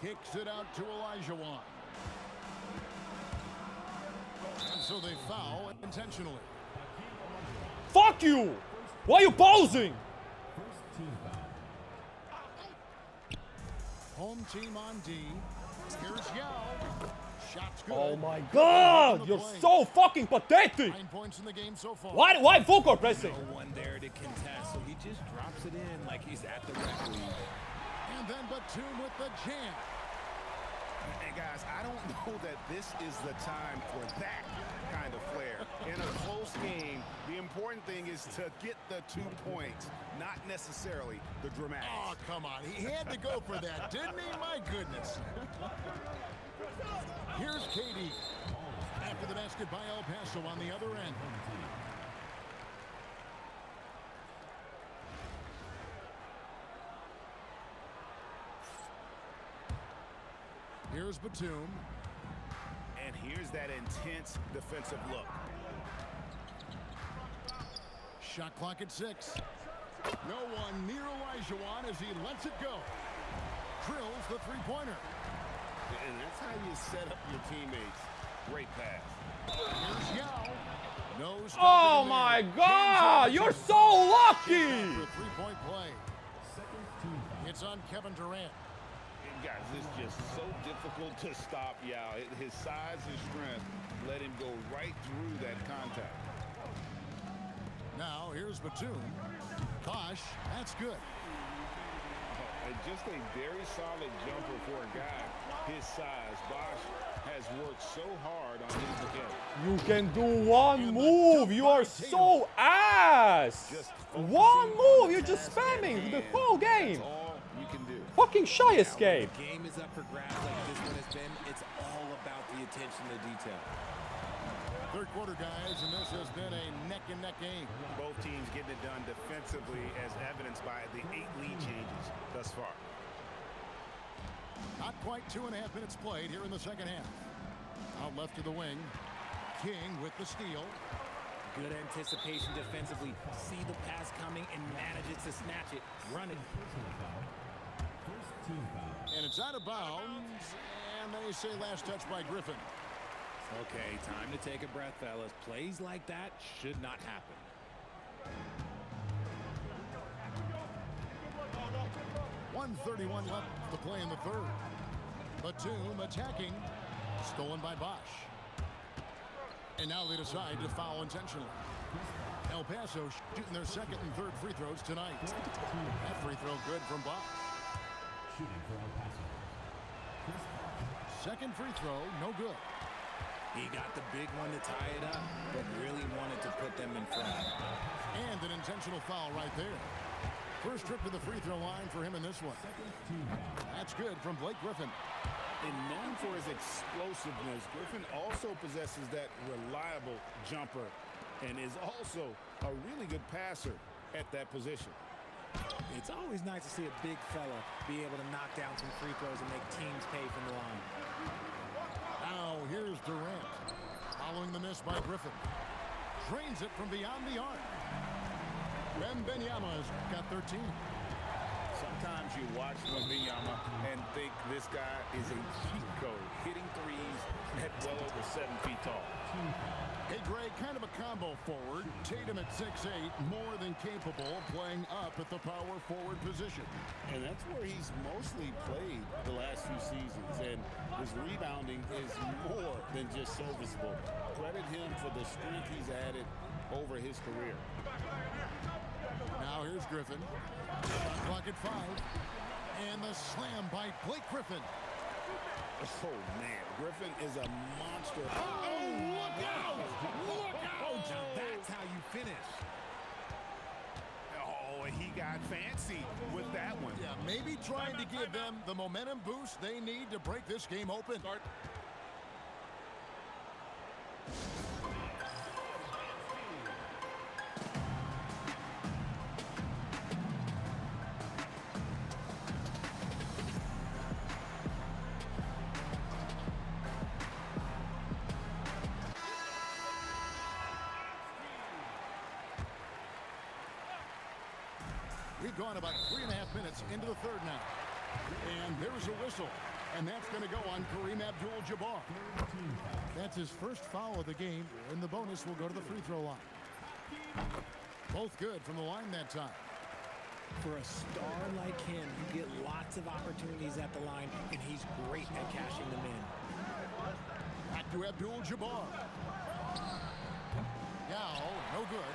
Kicks it out to Olajuwon. And so they foul intentionally. Fuck you! Why are you pausing? Home team on D. Here's Yao. Shots good. Oh my god! You're so fucking pathetic! 9 points in the game so far. Why full court pressing? No one there to contest, so he just drops it in like he's at the referee. And then Batum with the jam. And guys, I don't know that this is the time for that kind of flair. In a close game, the important thing is to get the 2 points, not necessarily the dramatic. Oh, come on. He had to go for that, didn't he? My goodness. Here's KD. After the basket by El Paso on the other end. Here's Batum. And here's that intense defensive look. Shot clock at 6. No one near Olajuwon as he lets it go. Drills the three-pointer. And that's how you set up your teammates. Great pass. Here's Yao. No Oh stopping my there. god! You're so lucky! For a three-point play. It's on Kevin Durant. Guys, it's just so difficult to stop Yao. His size and strength let him go right through that contact. Now here's Batum. Bosh, that's good. And just a very solid jumper for a guy his size. Bosh has worked so hard on his mechanics. You can do one move. You are so ass. One move. You're just spamming the whole game. That's all you can do. Fucking shy escape. The game is up for grabs like this one has been. It's all about the attention to detail. Third quarter, guys, and this has been a neck-and-neck game. Both teams getting it done defensively as evidenced by the 8 lead changes thus far. Not quite 2.5 minutes played here in the second half. Out left to the wing. King with the steal. Good anticipation defensively. See the pass coming and manages to snatch it. Run it. And it's out of bounds. And they say last touch by Griffin. Okay, time to take a breath, fellas. Plays like that should not happen. .131 left to play in the third. Batum attacking. Stolen by Bosh. And now they decide to foul intentionally. El Paso shooting their second and third free throws tonight. That free throw good from Bosh. Second free throw, no good. He got the big one to tie it up, but really wanted to put them in front. And an intentional foul right there. First trip to the free throw line for him in this one. That's good from Blake Griffin. And known for his explosiveness, Griffin also possesses that reliable jumper and is also a really good passer at that position. It's always nice to see a big fella be able to knock down some free throws and make teams pay from the line. Now here's Durant. Following the miss by Griffin. Drains it from beyond the arc. Wembanyama's got 13. Sometimes you watch Wembanyama and think this guy is a cheat code, hitting threes at well over 7 feet tall. Hey, Greg, kind of a combo forward. Tatum at 6'8", more than capable of playing up at the power forward position. And that's where he's mostly played the last few seasons. And his rebounding is more than just serviceable. Credit him for the strength he's added over his career. Now here's Griffin. Shot clock at 5. And the slam by Blake Griffin. Oh, man. Griffin is a monster. Oh, look out! Look out! Now that's how you finish. Oh, and he got fancy with that one. Yeah, maybe trying to give them the momentum boost they need to break this game open. We've gone about 3.5 minutes into the third now. And there's a whistle. And that's going to go on Kareem Abdul-Jabbar. That's his first foul of the game, and the bonus will go to the free throw line. Both good from the line that time. For a star like him, you get lots of opportunities at the line, and he's great at cashing them in. Back to Abdul-Jabbar. Now, no good.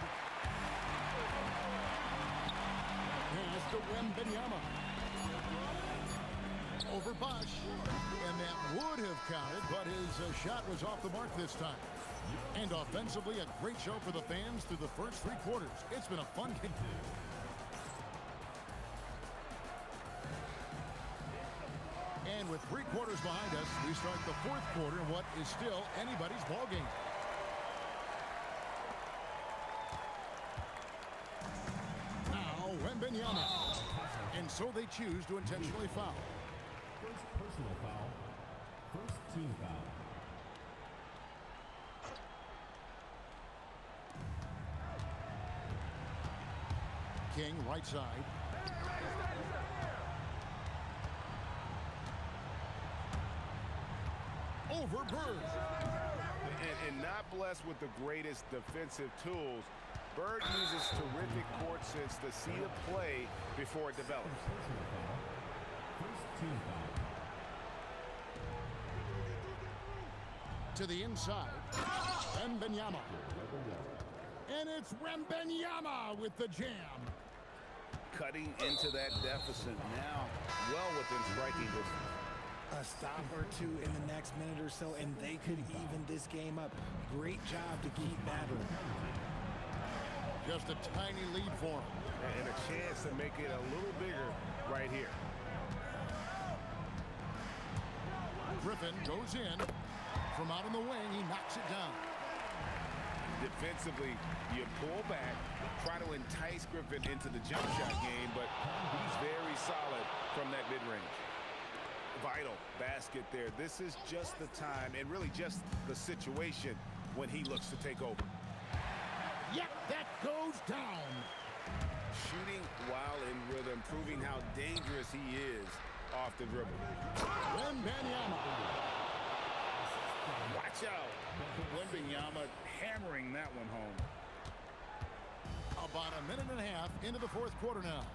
Pass to Wembanyama. Over Bosch. And that would have counted, but his shot was off the mark this time. And offensively, a great show for the fans through the first 3 quarters. It's been a fun game. And with 3 quarters behind us, we start the 4th quarter in what is still anybody's ball game. Now, Wembanyama. And so they choose to intentionally foul. First personal foul. First team foul. King, right side. Over Bird. And not blessed with the greatest defensive tools, Bird uses terrific court sense to see the play before it develops. First team foul. To the inside. Wembanyama. And it's Wembanyama with the jam. Cutting into that deficit now, well within striking distance. A stop or two in the next minute or so, and they could even this game up. Great job to keep battling. Just a tiny lead for him. And a chance to make it a little bigger right here. Griffin goes in. From out on the wing, he knocks it down. Defensively, you pull back, try to entice Griffin into the jump shot game, but he's very solid from that mid-range. Vital basket there. This is just the time and really just the situation when he looks to take over. Yep, that goes down. Shooting while in rhythm, proving how dangerous he is off the dribble. Wembanyama. Watch out. Wembanyama hammering that one home. About a minute and a half into the 4th quarter now.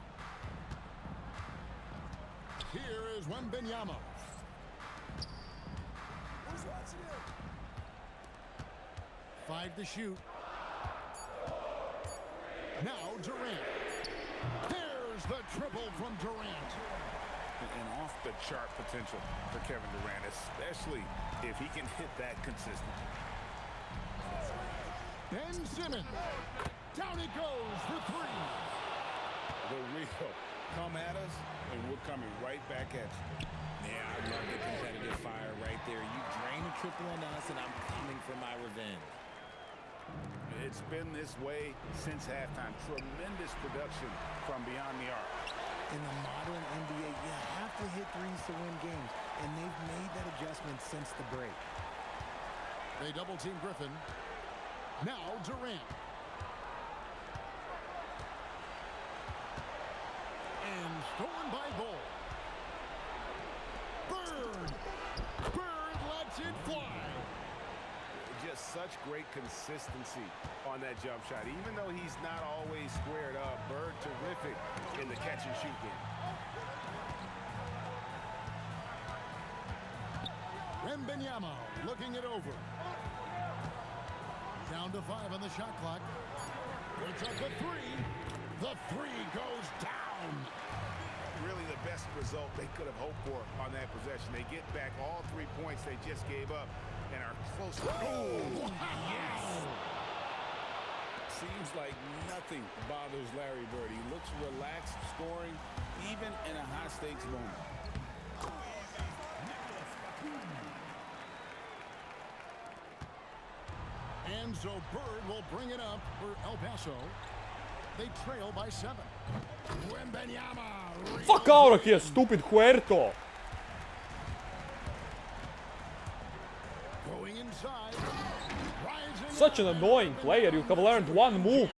Here is Wembanyama. Who's watching it? 5 to shoot. Now Durant. There's the triple from Durant. And off-the-chart potential for Kevin Durant, especially if he can hit that consistently. Ben Simmons. Down it goes for 3. The real come at us, and we're coming right back at you. Yeah, I love the competitive fire right there. You drain a triple on us, and I'm coming for my revenge. It's been this way since halftime. Tremendous production from beyond the arc. In the modern NBA, you have to hit threes to win games, and they've made that adjustment since the break. They double team Griffin. Now Durant. And stolen by Bull. Bird. Bird lets it fly. Just such great consistency on that jump shot. Even though he's not always squared up, Bird terrific in the catch and shoot game. Wembanyama looking it over. Down to 5 on the shot clock. Puts up the 3. The 3 goes down. Really the best result they could have hoped for on that possession. They get back all 3 points they just gave up and are close to... Oh, yes! Seems like nothing bothers Larry Bird. He looks relaxed, scoring, even in a high-stakes moment. And so Bird will bring it up for El Paso. They trail by 7. Wembanyama. Fuck out of here, stupid Huerto! Going inside. Rising Such an up, annoying and player. You have learned one move